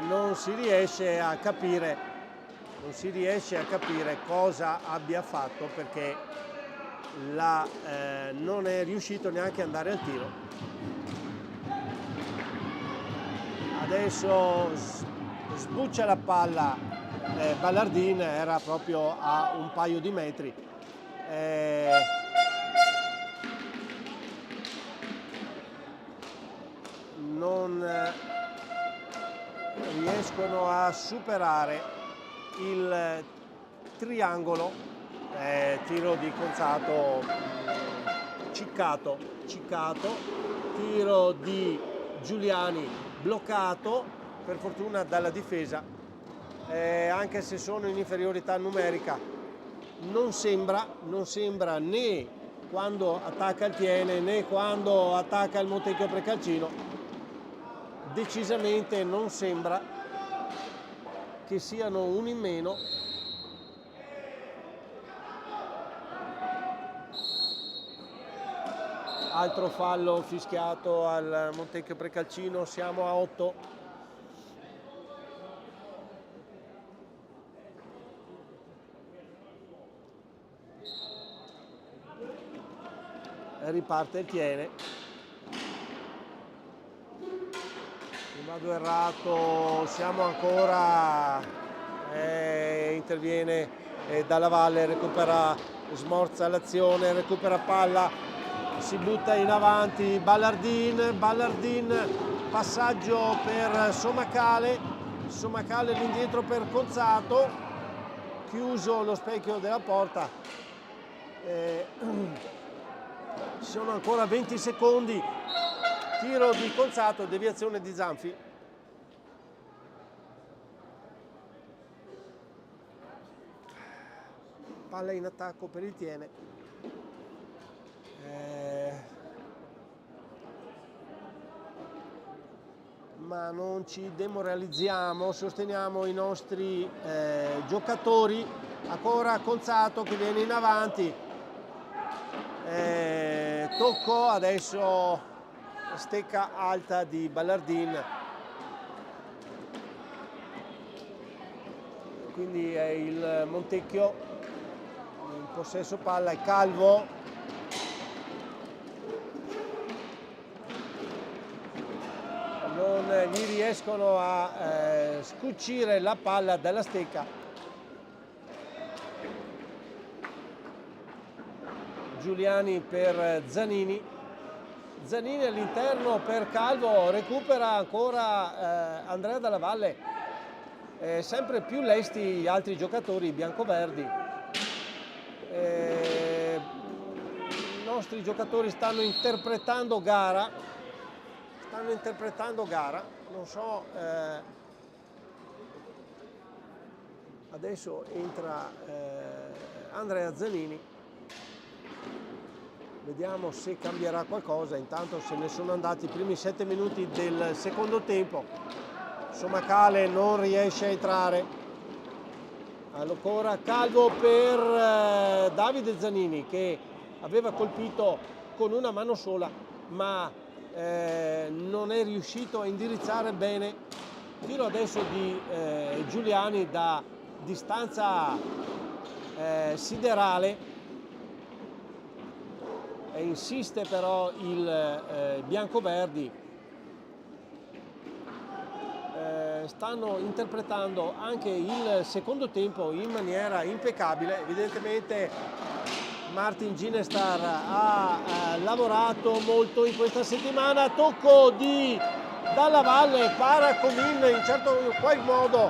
Speaker 1: Non si riesce a capire cosa abbia fatto, perché non è riuscito neanche ad andare al tiro. Adesso sbuccia la palla Ballardin, era proprio a un paio di metri. Non riescono a superare il triangolo, tiro di Conzato ciccato, tiro di Giuliani bloccato, per fortuna dalla difesa, anche se sono in inferiorità numerica. Non sembra né quando attacca il Tiene né quando attacca il Montecchio Precalcino, decisamente non sembra che siano uno in meno. Altro fallo fischiato al Montecchio Precalcino, siamo a 8. Riparte il Tiene. Vado errato, siamo ancora, interviene Dalla Valle, recupera, smorza l'azione, recupera palla, si butta in avanti Ballardin, passaggio per Somacale all'indietro per Conzato, chiuso lo specchio della porta. Ci sono ancora 20 secondi. Tiro di Conzato, deviazione di Zanfi. Palla in attacco per il Tiene. Ma non ci demoralizziamo, sosteniamo i nostri giocatori. Ancora Conzato che viene in avanti. Tocco adesso. Stecca alta di Ballardin, quindi è il Montecchio in possesso palla, è Calvo, non gli riescono a scucire la palla dalla stecca. Giuliani per Zanini. Zanini all'interno per Calvo, recupera ancora Andrea Dalla Valle. Sempre più lesti gli altri giocatori biancoverdi. I nostri giocatori stanno interpretando gara. Non so, adesso entra Andrea Zanini. Vediamo se cambierà qualcosa. Intanto se ne sono andati i primi 7 minuti del secondo tempo. Somacale non riesce a entrare. Ancora Calvo per Davide Zanini, che aveva colpito con una mano sola, ma non è riuscito a indirizzare bene. Tiro adesso di Giuliani da distanza siderale. E insiste però il biancoverdi. Stanno interpretando anche il secondo tempo in maniera impeccabile. Evidentemente Martin Ginestar ha lavorato molto in questa settimana. Tocco di Dalla Valle, para Comin, in certo qual modo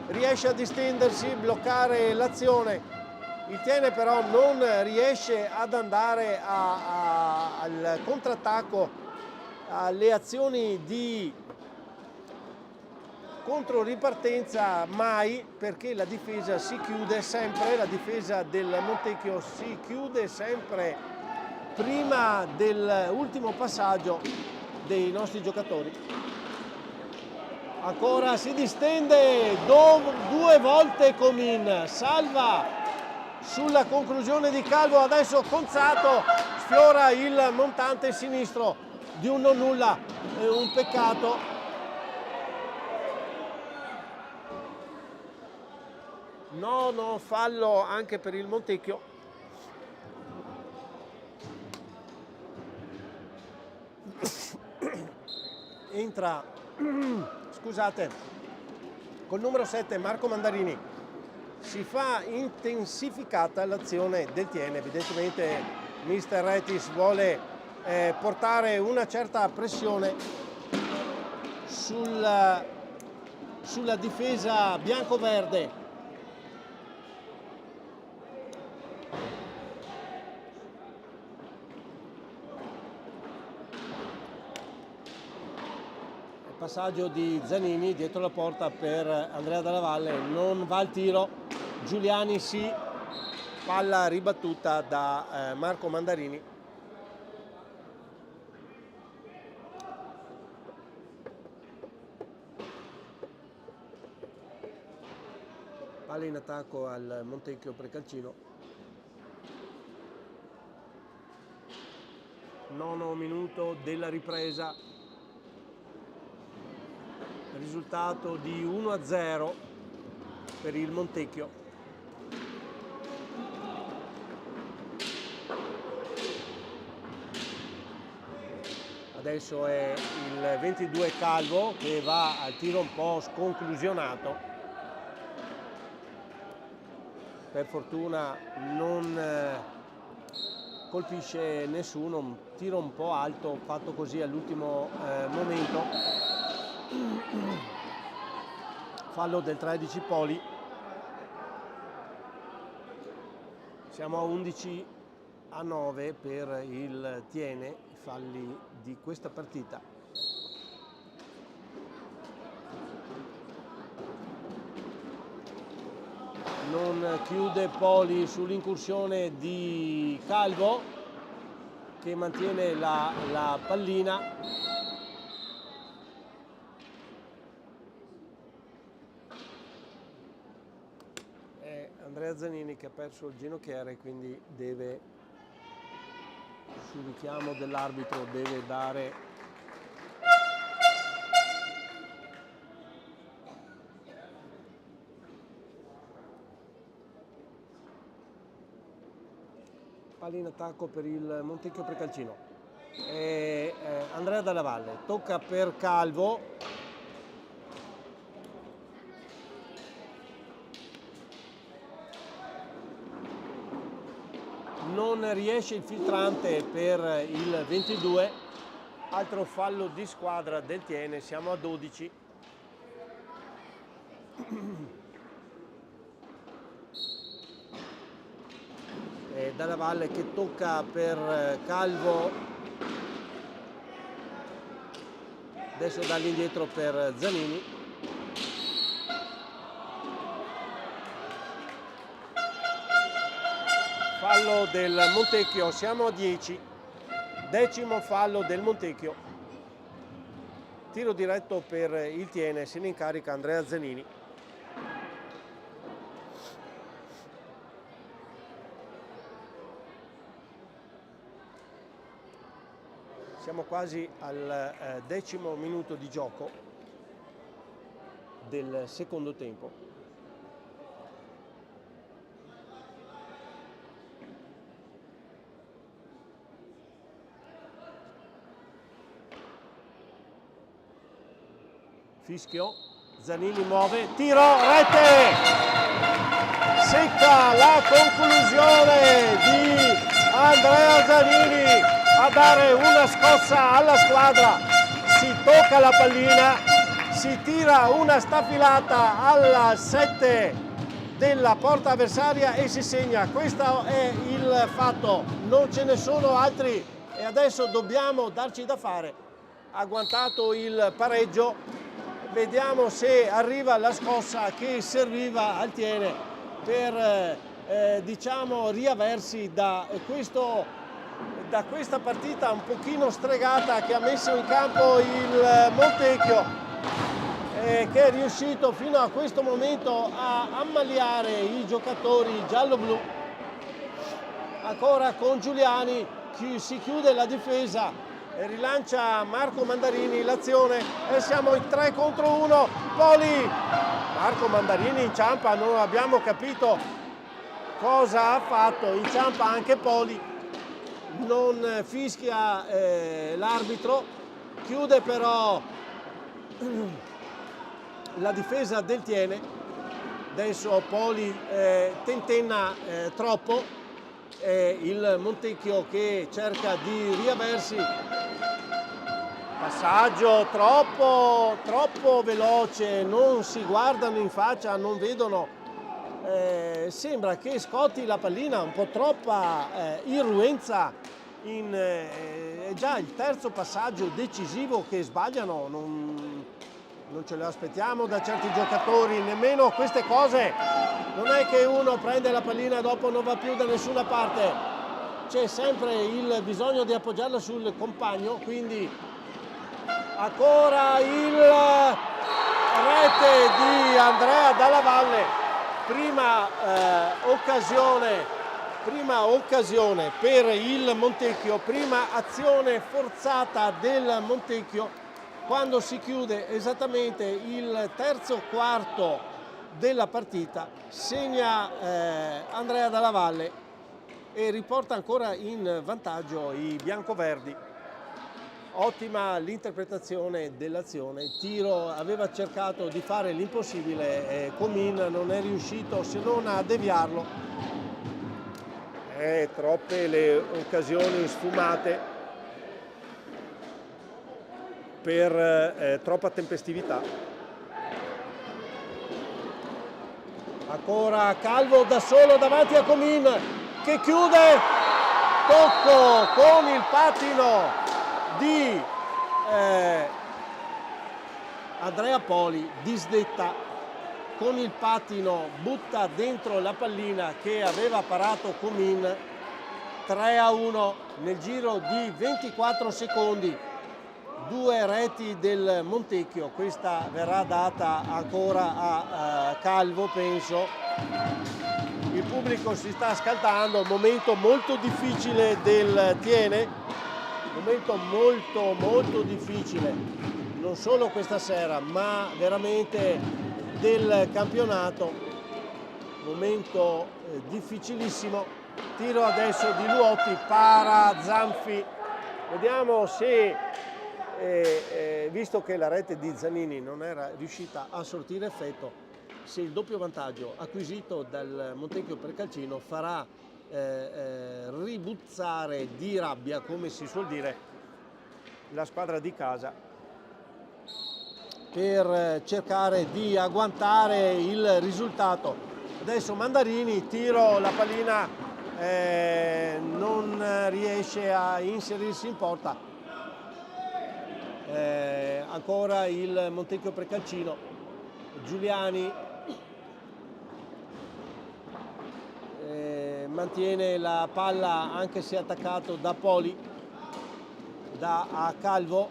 Speaker 1: riesce a distendersi, bloccare l'azione. Il Tiene però non riesce ad andare al contrattacco, alle azioni di controripartenza mai, perché la difesa si chiude sempre, la difesa del Montecchio si chiude sempre prima dell'ultimo passaggio dei nostri giocatori. Ancora si distende 2 volte Comin, salva sulla conclusione di Calvo. Adesso Conzato sfiora il montante sinistro di un non nulla, un peccato. Nono fallo anche per il Montecchio. Entra, scusate, col numero 7 Marco Mandarini. Si fa intensificata l'azione del Tiene. Evidentemente mister Retis vuole portare una certa pressione sulla difesa bianco-verde. Passaggio di Zanini dietro la porta per Andrea Dalla Valle, non va al tiro. Giuliani sì, palla ribattuta da Marco Mandarini. Palla in attacco al Montecchio Precalcino. Nono minuto della ripresa. Risultato di 1-0 per il Montecchio. Adesso è il 22 Calvo che va al tiro un po' sconclusionato. Per fortuna non colpisce nessuno, un tiro un po' alto fatto così all'ultimo momento. Fallo del 13 Poli. Siamo a 11-9 per il Tiene, i falli di questa partita. Non chiude Poli sull'incursione di Calvo, che mantiene la pallina. Andrea Zanini che ha perso il ginocchiere, quindi deve, sul richiamo dell'arbitro, deve dare palla in attacco per il Montecchio Precalcino. Andrea Dalla Valle tocca per Calvo, non riesce il filtrante per il 22, altro fallo di squadra del Tiene, siamo a 12. Dalla Valle che tocca per Calvo, adesso dall'indietro per Zanini. Fallo del Montecchio, siamo a 10, 10° fallo del Montecchio. Tiro diretto per il Tiene, se ne incarica Andrea Zanini. Siamo quasi al 10° minuto di gioco del secondo tempo. Fischio, Zanini muove, tiro, rete! Secca la conclusione di Andrea Zanini a dare una scossa alla squadra. Si tocca la pallina, si tira una staffilata alla 7 della porta avversaria e si segna. Questo è il fatto, non ce ne sono altri e adesso dobbiamo darci da fare. Ha agguantato il pareggio, vediamo se arriva la scossa che serviva al Tiene per diciamo riaversi da questa partita un pochino stregata che ha messo in campo il Montecchio, che è riuscito fino a questo momento a ammaliare i giocatori giallo-blu. Ancora con Giuliani si chiude la difesa, rilancia Marco Mandarini l'azione e siamo in 3 contro 1. Poli, Marco Mandarini inciampa, non abbiamo capito cosa ha fatto, inciampa anche Poli. Non fischia l'arbitro, chiude però la difesa del Tiene. Adesso Poli tentenna troppo, il Montecchio che cerca di riaversi, passaggio troppo veloce, non si guardano in faccia, non vedono. Sembra che scotti la pallina, un po' troppa irruenza, è già il terzo passaggio decisivo che sbagliano, non ce lo aspettiamo da certi giocatori, nemmeno queste cose, non è che uno prende la pallina e dopo non va più da nessuna parte, c'è sempre il bisogno di appoggiarla sul compagno, quindi ancora il rete di Andrea Dalla Valle. Prima occasione per il Montecchio, prima azione forzata del Montecchio quando si chiude esattamente il terzo quarto della partita, segna Andrea Dalla Valle e riporta ancora in vantaggio i biancoverdi. Ottima l'interpretazione dell'azione, Tiro aveva cercato di fare l'impossibile, Comin non è riuscito se non a deviarlo. Troppe le occasioni sfumate per troppa tempestività. Ancora Calvo da solo davanti a Comin che chiude, tocco con il pattino di Andrea Poli, disdetta con il pattino, butta dentro la pallina che aveva parato Comin. 3-1 nel giro di 24 secondi, 2 reti del Montecchio, questa verrà data ancora a Calvo penso. Il pubblico si sta scaldando, momento molto difficile del Tiene. Momento molto difficile, non solo questa sera, ma veramente del campionato. Momento difficilissimo. Tiro adesso di Luotti, para Zanfi. Vediamo se, visto che la rete di Zanini non era riuscita a sortire effetto, se il doppio vantaggio acquisito dal Montecchio per Calcino farà ribuzzare di rabbia, come si suol dire, la squadra di casa per cercare di agguantare il risultato. Adesso Mandarini, tiro, la pallina non riesce a inserirsi in porta. Ancora il Montecchio Precalcino, Giuliani mantiene la palla anche se attaccato da Poli, a Calvo,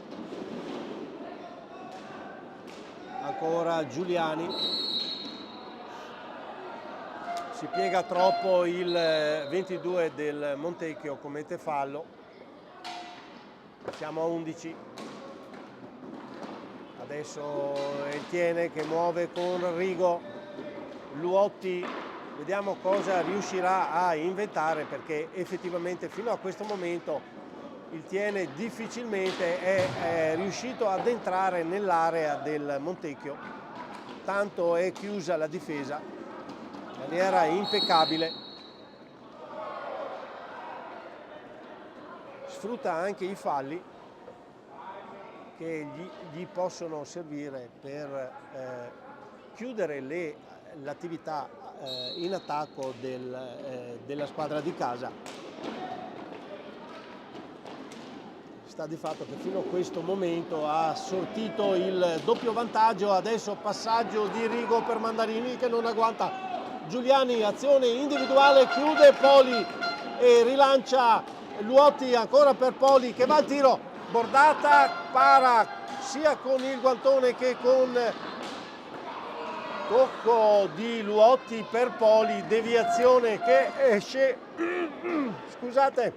Speaker 1: ancora Giuliani, si piega troppo il 22 del Montecchio, commette fallo, siamo a 11. Adesso il Tiene che muove con Rigo, Luotti, vediamo cosa riuscirà a inventare, perché effettivamente fino a questo momento il Tiene difficilmente è riuscito ad entrare nell'area del Montecchio, tanto è chiusa la difesa in maniera impeccabile. Sfrutta anche i falli che gli possono servire per chiudere l'attività in attacco della squadra di casa. Sta di fatto che fino a questo momento ha sortito il doppio vantaggio. Adesso passaggio di Rigo per Mandarini che non agguanta Giuliani, azione individuale, chiude Poli e rilancia Luotti, ancora per Poli che va al tiro, bordata, para sia con il guantone che con tocco di Luotti per Poli, deviazione che esce, scusate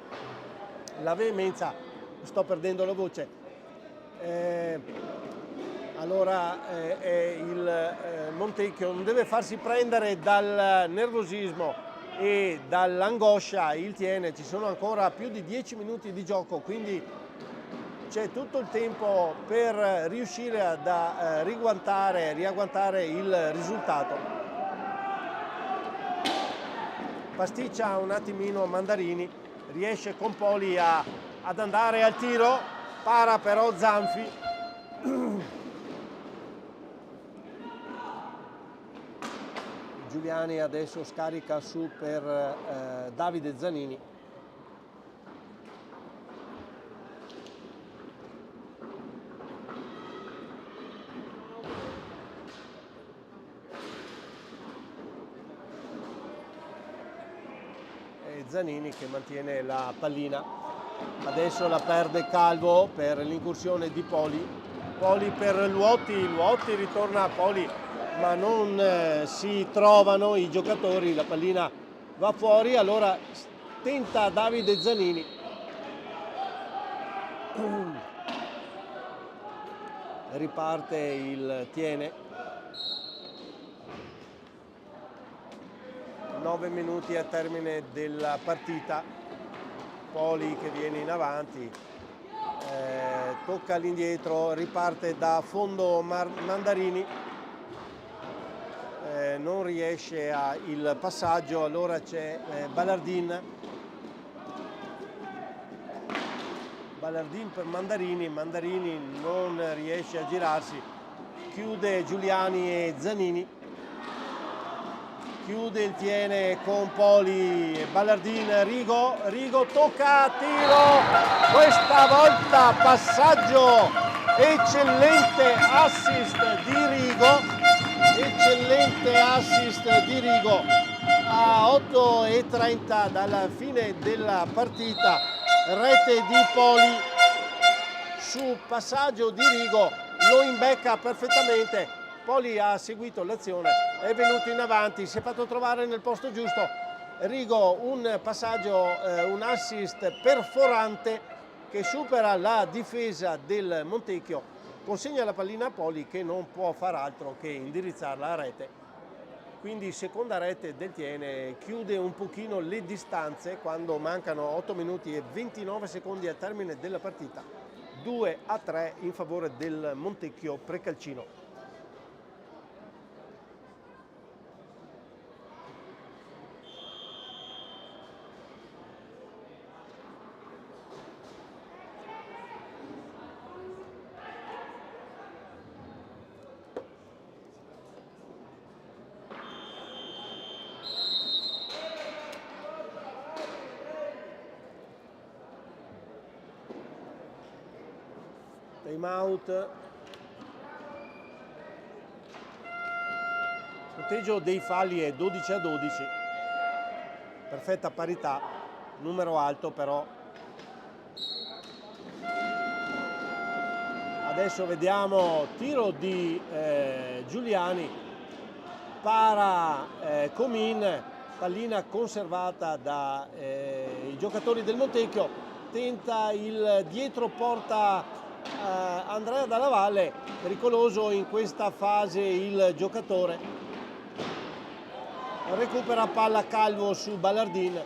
Speaker 1: la veemenza, sto perdendo la voce. Allora il Montecchio non deve farsi prendere dal nervosismo e dall'angoscia, il Tiene, ci sono ancora più di 10 minuti di gioco, quindi c'è tutto il tempo per riuscire a riagguantare il risultato. Pasticcia un attimino Mandarini, riesce con Poli ad andare al tiro, para però Zanfi. Giuliani adesso scarica su per Davide Zanini. E Zanini che mantiene la pallina. Adesso la perde Calvo per l'incursione di Poli. Poli per Luotti, Luotti ritorna a Poli, ma non si trovano i giocatori, la pallina va fuori, allora tenta Davide Zanini. Riparte il Tiene. 9 minuti al termine della partita. Poli che viene in avanti, tocca all'indietro, riparte da fondo Mandarini, non riesce il passaggio, allora c'è Ballardin per Mandarini, Mandarini non riesce a girarsi, chiude Giuliani e Zanini, chiude il Tiene con Poli, Ballardin, Rigo tocca, tiro, questa volta passaggio, eccellente assist di Rigo, a 8:30 dalla fine della partita, rete di Poli su passaggio di Rigo, lo imbecca perfettamente. Poli ha seguito l'azione, è venuto in avanti, si è fatto trovare nel posto giusto. Rigo un passaggio, un assist perforante che supera la difesa del Montecchio, consegna la pallina a Poli che non può far altro che indirizzarla a rete. Quindi seconda rete del Tiene, chiude un pochino le distanze quando mancano 8 minuti e 29 secondi al termine della partita. 2-3 in favore del Montecchio Precalcino. time out. Il punteggio dei falli è 12-12, perfetta parità, numero alto però. Adesso vediamo tiro di Giuliani, para Comin, pallina conservata dai giocatori del Montecchio, tenta il dietro porta Andrea Dalla Valle, pericoloso in questa fase il giocatore, recupera palla Calvo su Ballardin,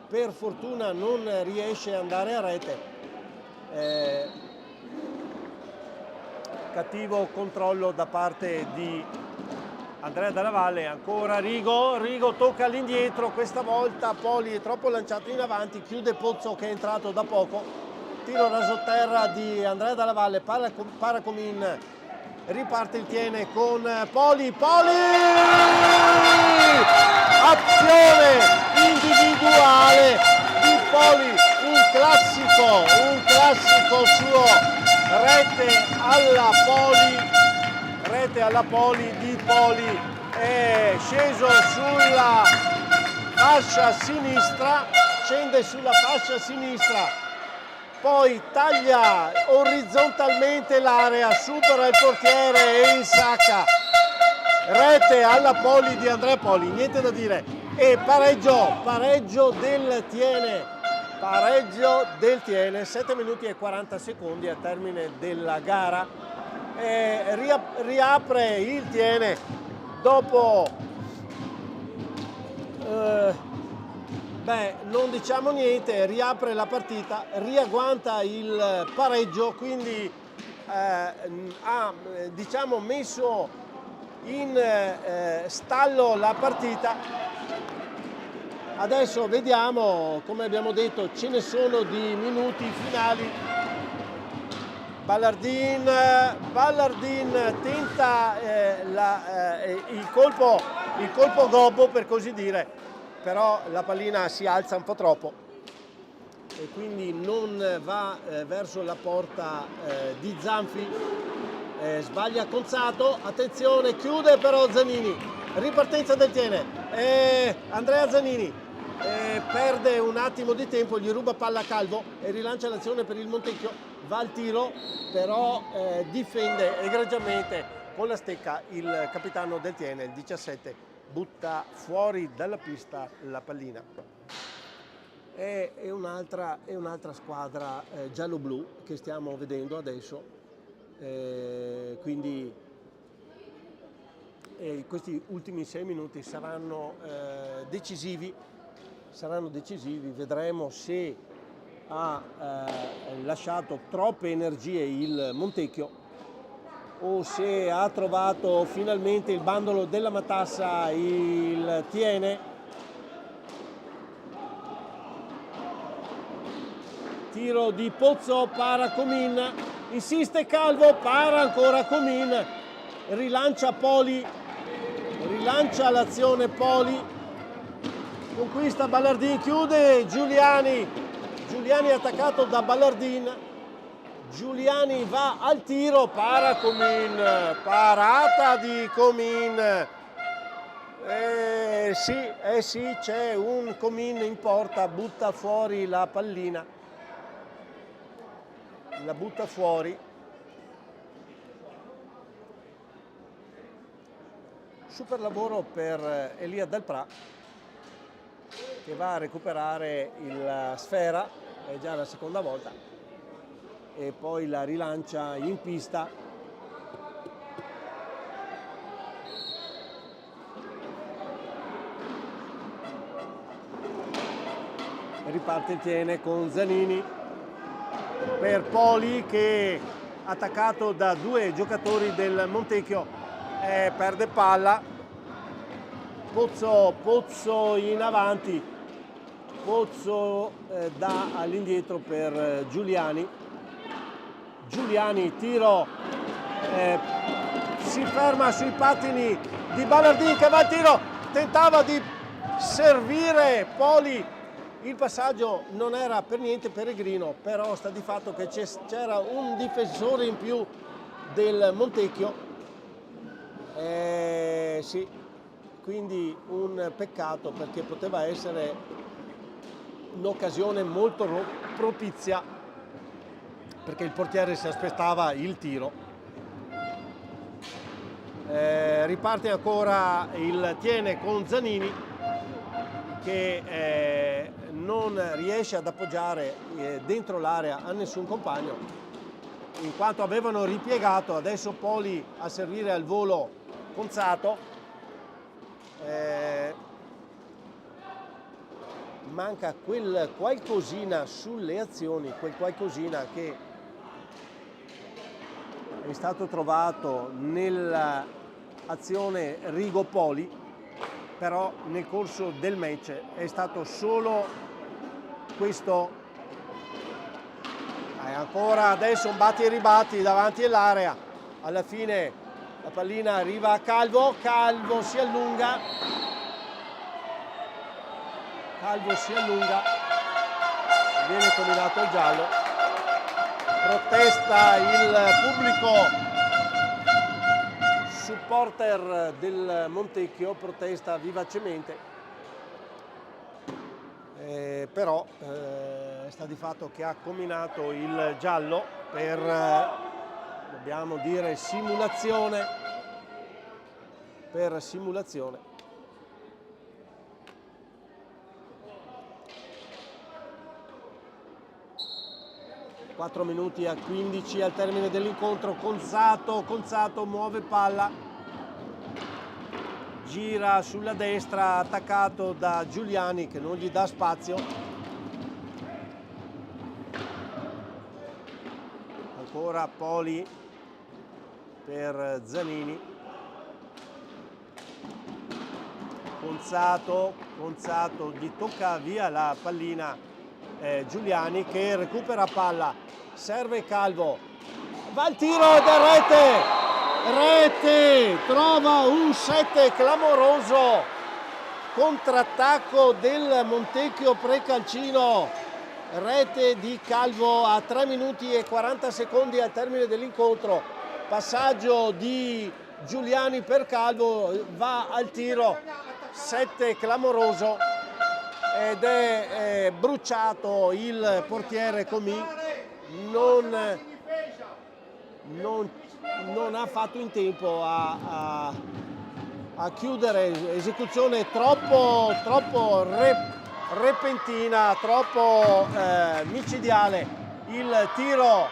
Speaker 1: per fortuna non riesce ad andare a rete. Cattivo controllo da parte di Andrea Dalla Valle, ancora Rigo tocca all'indietro, questa volta Poli è troppo lanciato in avanti, chiude Pozzo che è entrato da poco, tiro rasoterra di Andrea Dalla Valle, para Comin, riparte il Tiene con Poli, azione individuale di Poli, un classico suo. Rete alla Poli di Poli, è sceso sulla fascia sinistra, scende sulla fascia sinistra, poi taglia orizzontalmente l'area, supera il portiere e insacca. Rete alla Poli di Andrea Poli, niente da dire. E pareggio del Tiene, 7 minuti e 40 secondi al termine della gara. Riapre il Tiene dopo, non diciamo niente, riapre la partita, riagguanta il pareggio, quindi ha diciamo messo in stallo la partita. Adesso vediamo, come abbiamo detto, ce ne sono di minuti finali. Ballardin tenta il colpo gobbo, per così dire, però la pallina si alza un po' troppo e quindi non va verso la porta di Zanfi. Sbaglia Conzato, attenzione, chiude però Zanini, ripartenza del Tiene, Andrea Zanini perde un attimo di tempo, gli ruba palla a Calvo e rilancia l'azione per il Montecchio, va al tiro, però difende egregiamente con la stecca il capitano del Tiene, il 17, butta fuori dalla pista la pallina. È un'altra squadra giallo-blu che stiamo vedendo adesso, quindi questi ultimi 6 minuti saranno decisivi, vedremo se ha lasciato troppe energie il Montecchio o se ha trovato finalmente il bandolo della matassa il Tiene. Tiro di Pozzo, para Comin, insiste Calvo, para ancora Comin, rilancia Poli, rilancia l'azione Poli, conquista Ballardin, chiude Giuliani attaccato da Ballardin, Giuliani va al tiro, para Comin, parata di Comin, sì, c'è un Comin in porta, butta fuori la pallina, la butta fuori. Super lavoro per Elia Delprà, che va a recuperare la sfera, è già la seconda volta, e poi la rilancia in pista. Riparte il Tiene con Zanini per Poli, che attaccato da 2 giocatori del Montecchio perde palla. Pozzo in avanti, Pozzo dà all'indietro per Giuliani, tiro, si ferma sui pattini di Ballardin che va al tiro, tentava di servire Poli Il passaggio non era per niente peregrino, però sta di fatto che c'era un difensore in più del Montecchio. Sì, quindi un peccato, perché poteva essere un'occasione molto propizia, perché il portiere si aspettava il tiro. Riparte ancora il Tiene con Zanini, che non riesce ad appoggiare dentro l'area a nessun compagno, in quanto avevano ripiegato. Adesso Poli a servire al volo Conzato. Manca quel qualcosina sulle azioni, quel qualcosina che è stato trovato nell'azione Rigo-Poli, però nel corso del match è stato solo questo. Ancora adesso un batti e ribatti davanti all'area, alla fine la pallina arriva a Calvo si allunga, viene combinato il giallo, protesta il pubblico. Supporter del Montecchio protesta vivacemente, però sta di fatto che ha combinato il giallo per, dobbiamo dire, simulazione. 4 minuti a 15 al termine dell'incontro. Conzato muove palla, gira sulla destra, attaccato da Giuliani che non gli dà spazio. Ancora Poli per Zanini. Conzato gli tocca via la pallina Giuliani, che recupera palla, serve Calvo, va il tiro ed è rete, trova un 7 clamoroso, contrattacco del Montecchio Precalcino, rete di Calvo a 3 minuti e 40 secondi al termine dell'incontro, passaggio di Giuliani per Calvo, va al tiro, 7 clamoroso, ed è bruciato il portiere Comì. Non ha fatto in tempo a chiudere, esecuzione troppo repentina, troppo micidiale. Il tiro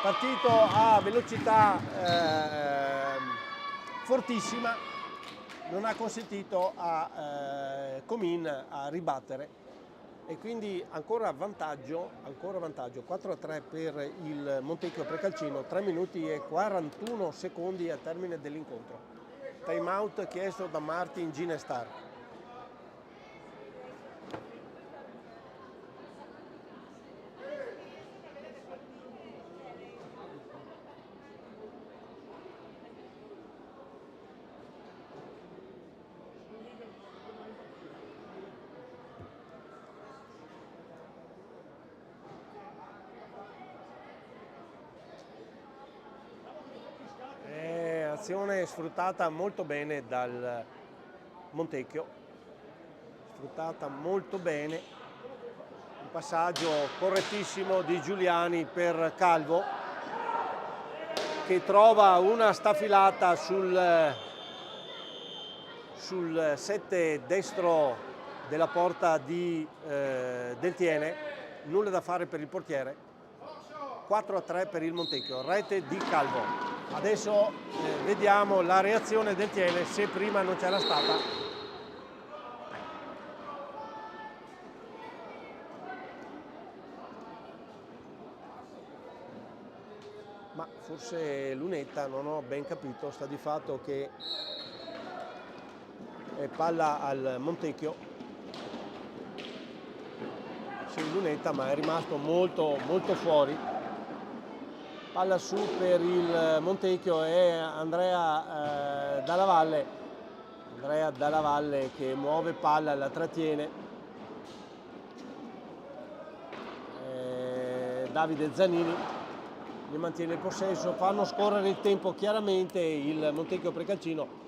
Speaker 1: partito a velocità fortissima non ha consentito a Comin a ribattere, e quindi ancora vantaggio 4-3 per il Montecchio Precalcino, 3 minuti e 41 secondi al termine dell'incontro. Time out chiesto da Martin Ginestar. Azione sfruttata molto bene dal Montecchio, un passaggio correttissimo di Giuliani per Calvo, che trova una staffilata sul 7 destro della porta del Tiene, nulla da fare per il portiere. 4-3 per il Montecchio, rete di Calvo. Adesso vediamo la reazione del Tiene, se prima non c'era stata. Ma forse lunetta, non ho ben capito, sta di fatto che è palla al Montecchio. Sì, lunetta, ma è rimasto molto fuori. Palla su per il Montecchio e Andrea Dalla Valle che muove palla, la trattiene. Davide Zanini ne mantiene il possesso, fanno scorrere il tempo chiaramente il Montecchio Precalcino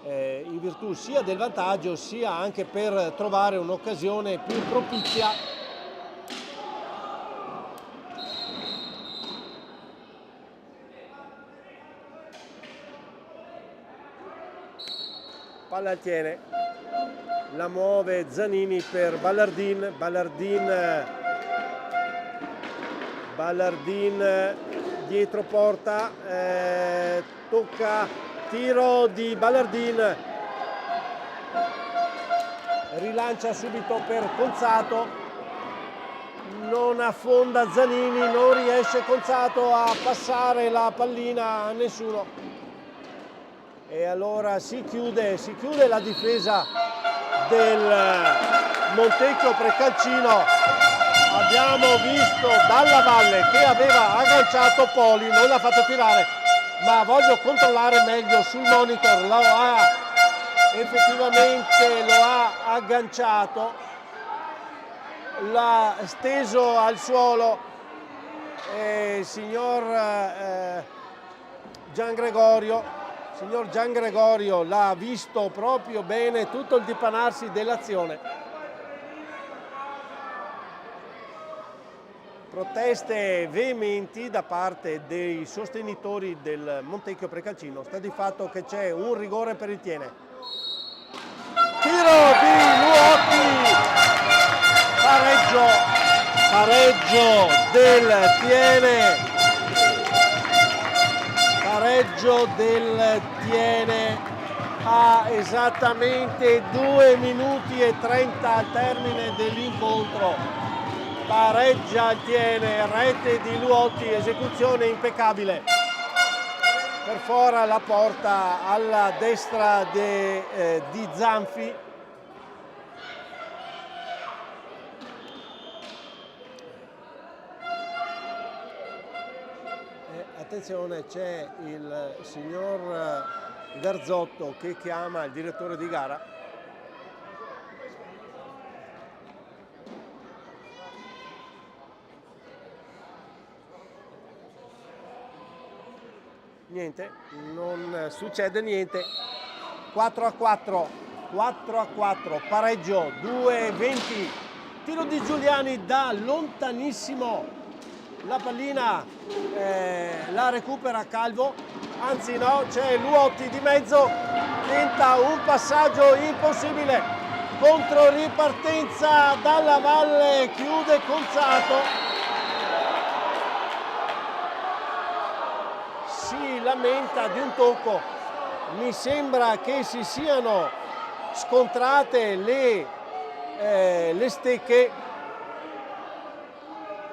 Speaker 1: in virtù sia del vantaggio sia anche per trovare un'occasione più propizia. Palla al tiene, la muove Zanini per Ballardin, Ballardin dietro porta, tocca, tiro di Ballardin, rilancia subito per Conzato, non affonda Zanini, non riesce Conzato a passare la pallina a nessuno e allora si chiude la difesa del Montecchio Precalcino. Abbiamo visto Dalla Valle che aveva agganciato Poli, non l'ha fatto tirare, ma voglio controllare meglio sul monitor, effettivamente lo ha agganciato, l'ha steso al suolo, signor Gian Gregorio l'ha visto proprio bene tutto il dipanarsi dell'azione. Proteste veementi da parte dei sostenitori del Montecchio Precalcino. Sta di fatto che c'è un rigore per il Tiene. Tiro di Luotti, pareggio del Tiene a esattamente 2 minuti e 30 al termine dell'incontro. Pareggia il Tiene, rete di Luotti, esecuzione impeccabile. Perfora la porta alla destra di Zanfi. Attenzione, c'è il signor Garzotto che chiama il direttore di gara. Niente, non succede niente. 4-4, pareggio, 2-20. Tiro di Giuliani da lontanissimo. La pallina la recupera Calvo, anzi no, c'è Luotti di mezzo, tenta un passaggio impossibile. Contro ripartenza Dalla Valle, chiude Conzato. Lamenta di un tocco, mi sembra che si siano scontrate le stecche.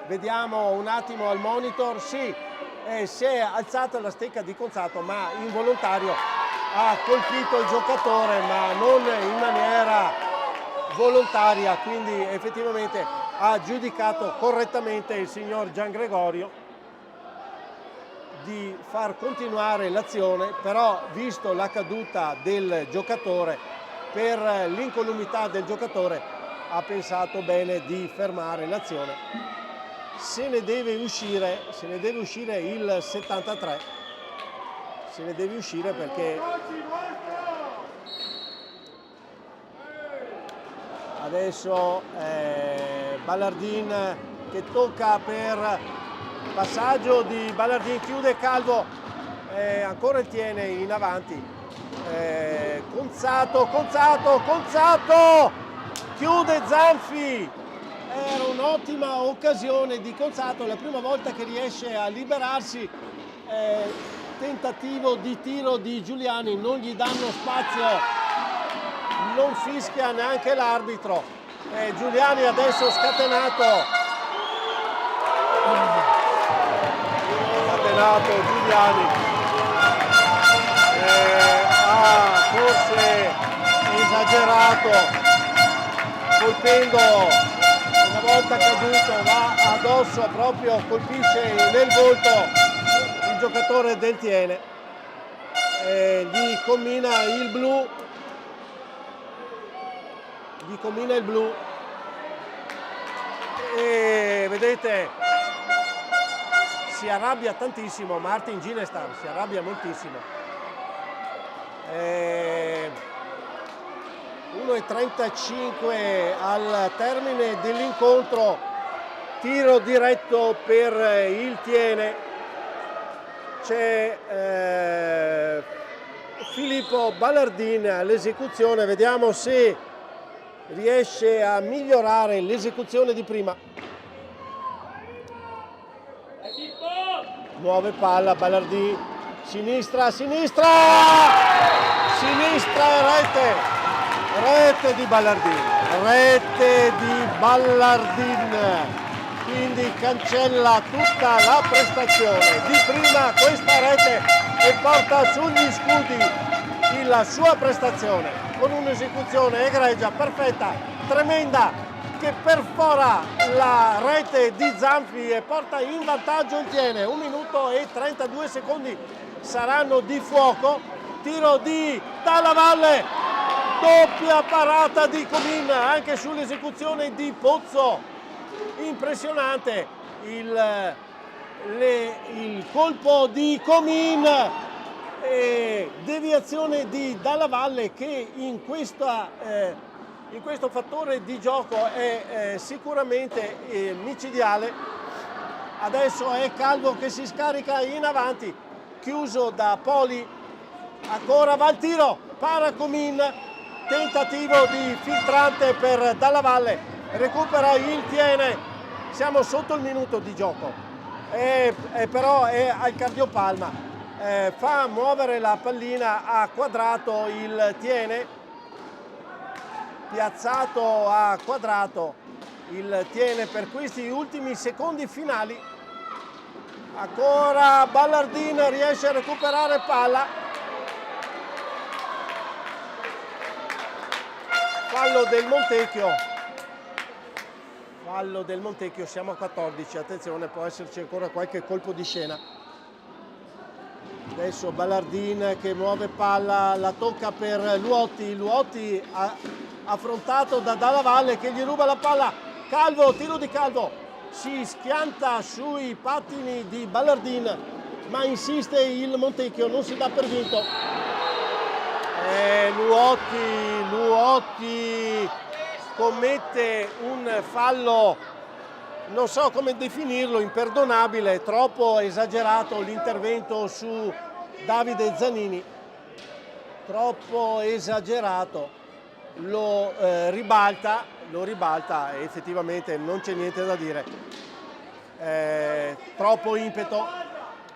Speaker 1: Vediamo un attimo al monitor, sì, si è alzata la stecca di Conzato, ma involontario, ha colpito il giocatore ma non in maniera volontaria, quindi effettivamente ha giudicato correttamente il signor Gian Gregorio di far continuare l'azione, però visto la caduta del giocatore, per l'incolumità del giocatore ha pensato bene di fermare l'azione. Se ne deve uscire il 73, se ne deve uscire perché adesso Ballardin che tocca per passaggio di Ballardin, chiude Calvo, ancora il Tiene in avanti, Conzato, chiude Zanfi, era un'ottima occasione di Conzato, la prima volta che riesce a liberarsi, tentativo di tiro di Giuliani, non gli danno spazio, non fischia neanche l'arbitro, Giuliani adesso scatenato Giuliani ha forse esagerato colpendo, una volta caduto va addosso, proprio colpisce nel volto il giocatore del Tiene, gli combina il blu e vedete si arrabbia tantissimo, Martin Ginestar si arrabbia moltissimo. 1:35 al termine dell'incontro, tiro diretto per il Tiene. C'è Filippo Ballardin all'esecuzione, vediamo se riesce a migliorare l'esecuzione di prima. Muove palla, Ballardin, sinistra, sinistra e rete di Ballardin, quindi cancella tutta la prestazione di prima questa rete e porta sugli scudi la sua prestazione con un'esecuzione egregia, perfetta, tremenda, che perfora la rete di Zanffi e porta in vantaggio il Tiene. 1 minuto e 32 secondi saranno di fuoco. Tiro di Dalla Valle, doppia parata di Comin anche sull'esecuzione di Pozzo. Impressionante il colpo di Comin e deviazione di Dalla Valle che in questo fattore di gioco è sicuramente micidiale. Adesso è Calvo che si scarica in avanti, chiuso da Poli, ancora va il tiro, para Comin, tentativo di filtrante per Dalla Valle, recupera il Tiene, siamo sotto il minuto di gioco, però è al cardiopalma, fa muovere la pallina a quadrato il Tiene, piazzato a quadrato il Tiene per questi ultimi secondi finali. Ancora Ballardin riesce a recuperare palla, fallo del Montecchio, siamo a 14, attenzione, può esserci ancora qualche colpo di scena. Adesso Ballardin che muove palla, la tocca per Luotti affrontato da Dalla Valle che gli ruba la palla. Calvo, tiro di Calvo, si schianta sui pattini di Ballardin, ma insiste il Montecchio, non si dà per vinto. Luotti commette un fallo, non so come definirlo, imperdonabile, troppo esagerato l'intervento su Davide Zanini, troppo esagerato. Lo ribalta e effettivamente non c'è niente da dire, troppo impeto,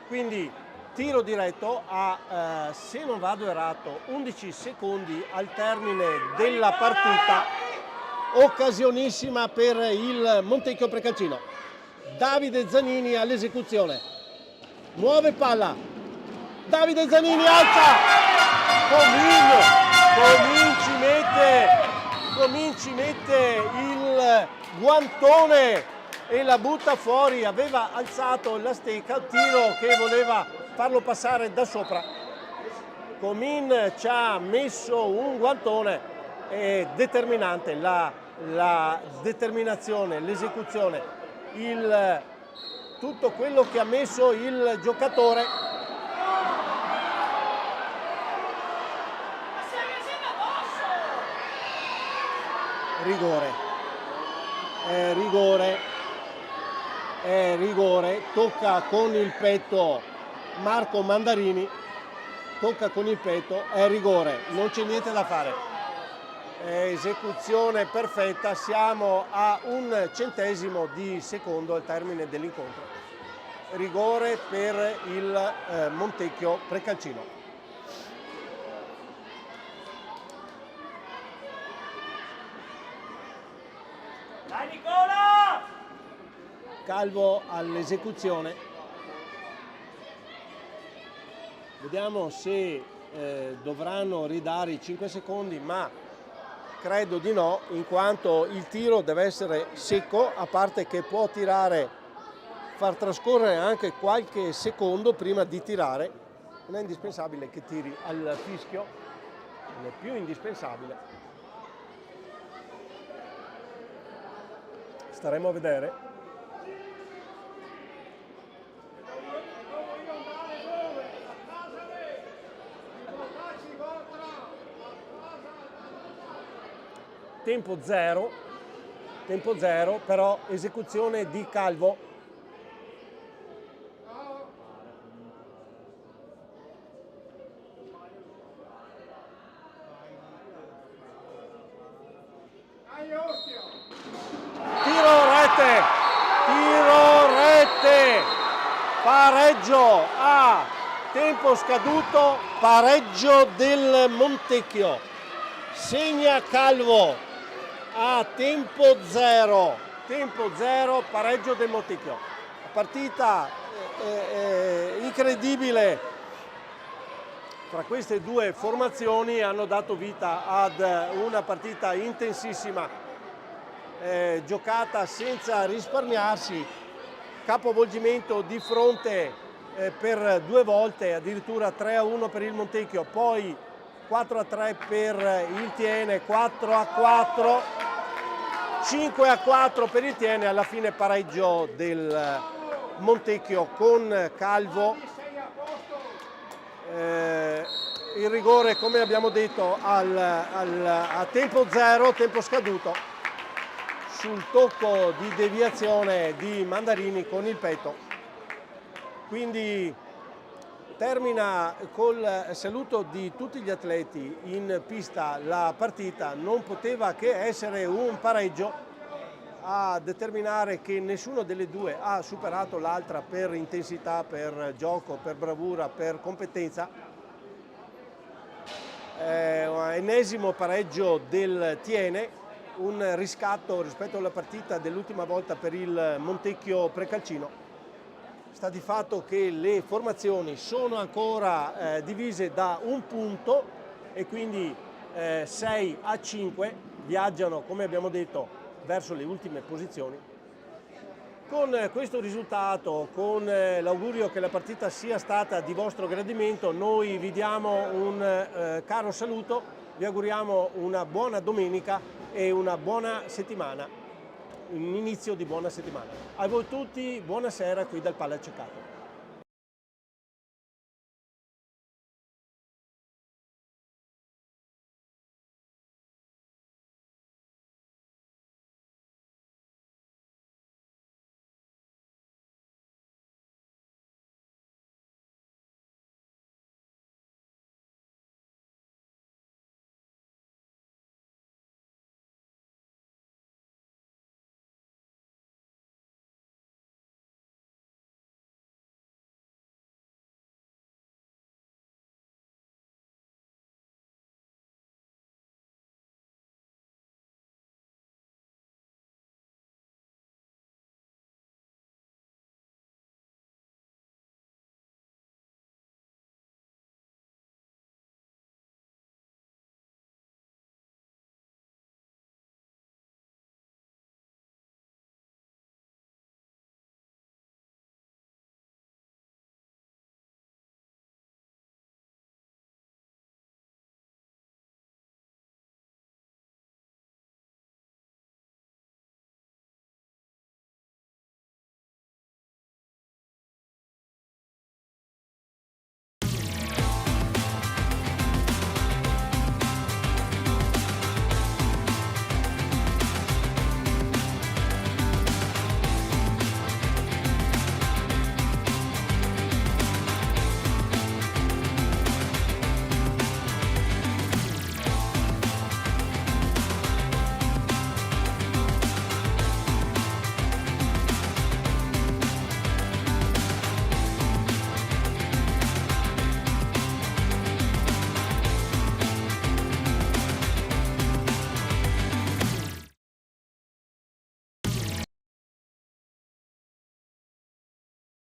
Speaker 1: quindi tiro diretto a, se non vado errato, 11 secondi al termine della partita, occasionissima per il Montecchio Precalcino. Davide Zanini all'esecuzione, muove palla, Davide Zanini alza, Comin ci mette il guantone e la butta fuori, aveva alzato la stecca, tiro che voleva farlo passare da sopra. Comin ci ha messo un guantone, è determinante la determinazione, l'esecuzione, tutto quello che ha messo il giocatore. Rigore, tocca con il petto Marco Mandarini, è rigore, non c'è niente da fare, esecuzione perfetta, siamo a 1/100 di secondo al termine dell'incontro, rigore per il Montecchio Precalcino. Calvo all'esecuzione, vediamo se dovranno ridare i 5 secondi, ma credo di no, in quanto il tiro deve essere secco, a parte che può far trascorrere anche qualche secondo prima di tirare, non è indispensabile che tiri al fischio, non è più indispensabile. Staremo a vedere. tempo 0, però esecuzione di Calvo. Tiro rete, pareggio a tempo scaduto, pareggio del Montecchio, segna Calvo a tempo 0, pareggio del Montecchio. Partita incredibile tra queste due formazioni, hanno dato vita ad una partita intensissima, giocata senza risparmiarsi, capovolgimento di fronte per 2 volte, addirittura 3-1 per il Montecchio, poi 4-3 per il Thiene, 4-4, 5-4 per il Thiene, alla fine pareggio del Montecchio con Calvo. Il rigore, come abbiamo detto, a tempo 0, tempo scaduto, sul tocco di deviazione di Mandarini con il petto. Quindi termina col saluto di tutti gli atleti in pista la partita. Non poteva che essere un pareggio, a determinare che nessuno delle due ha superato l'altra per intensità, per gioco, per bravura, per competenza. Ennesimo pareggio del Thiene, un riscatto rispetto alla partita dell'ultima volta per il Montecchio Precalcino. Sta di fatto che le formazioni sono ancora divise da un punto e quindi 6-5 viaggiano, come abbiamo detto, verso le ultime posizioni. Con questo risultato, con l'augurio che la partita sia stata di vostro gradimento, noi vi diamo un caro saluto, vi auguriamo una buona domenica e una buona settimana, un inizio di buona settimana. A voi tutti, buonasera qui dal Palla Ceccato.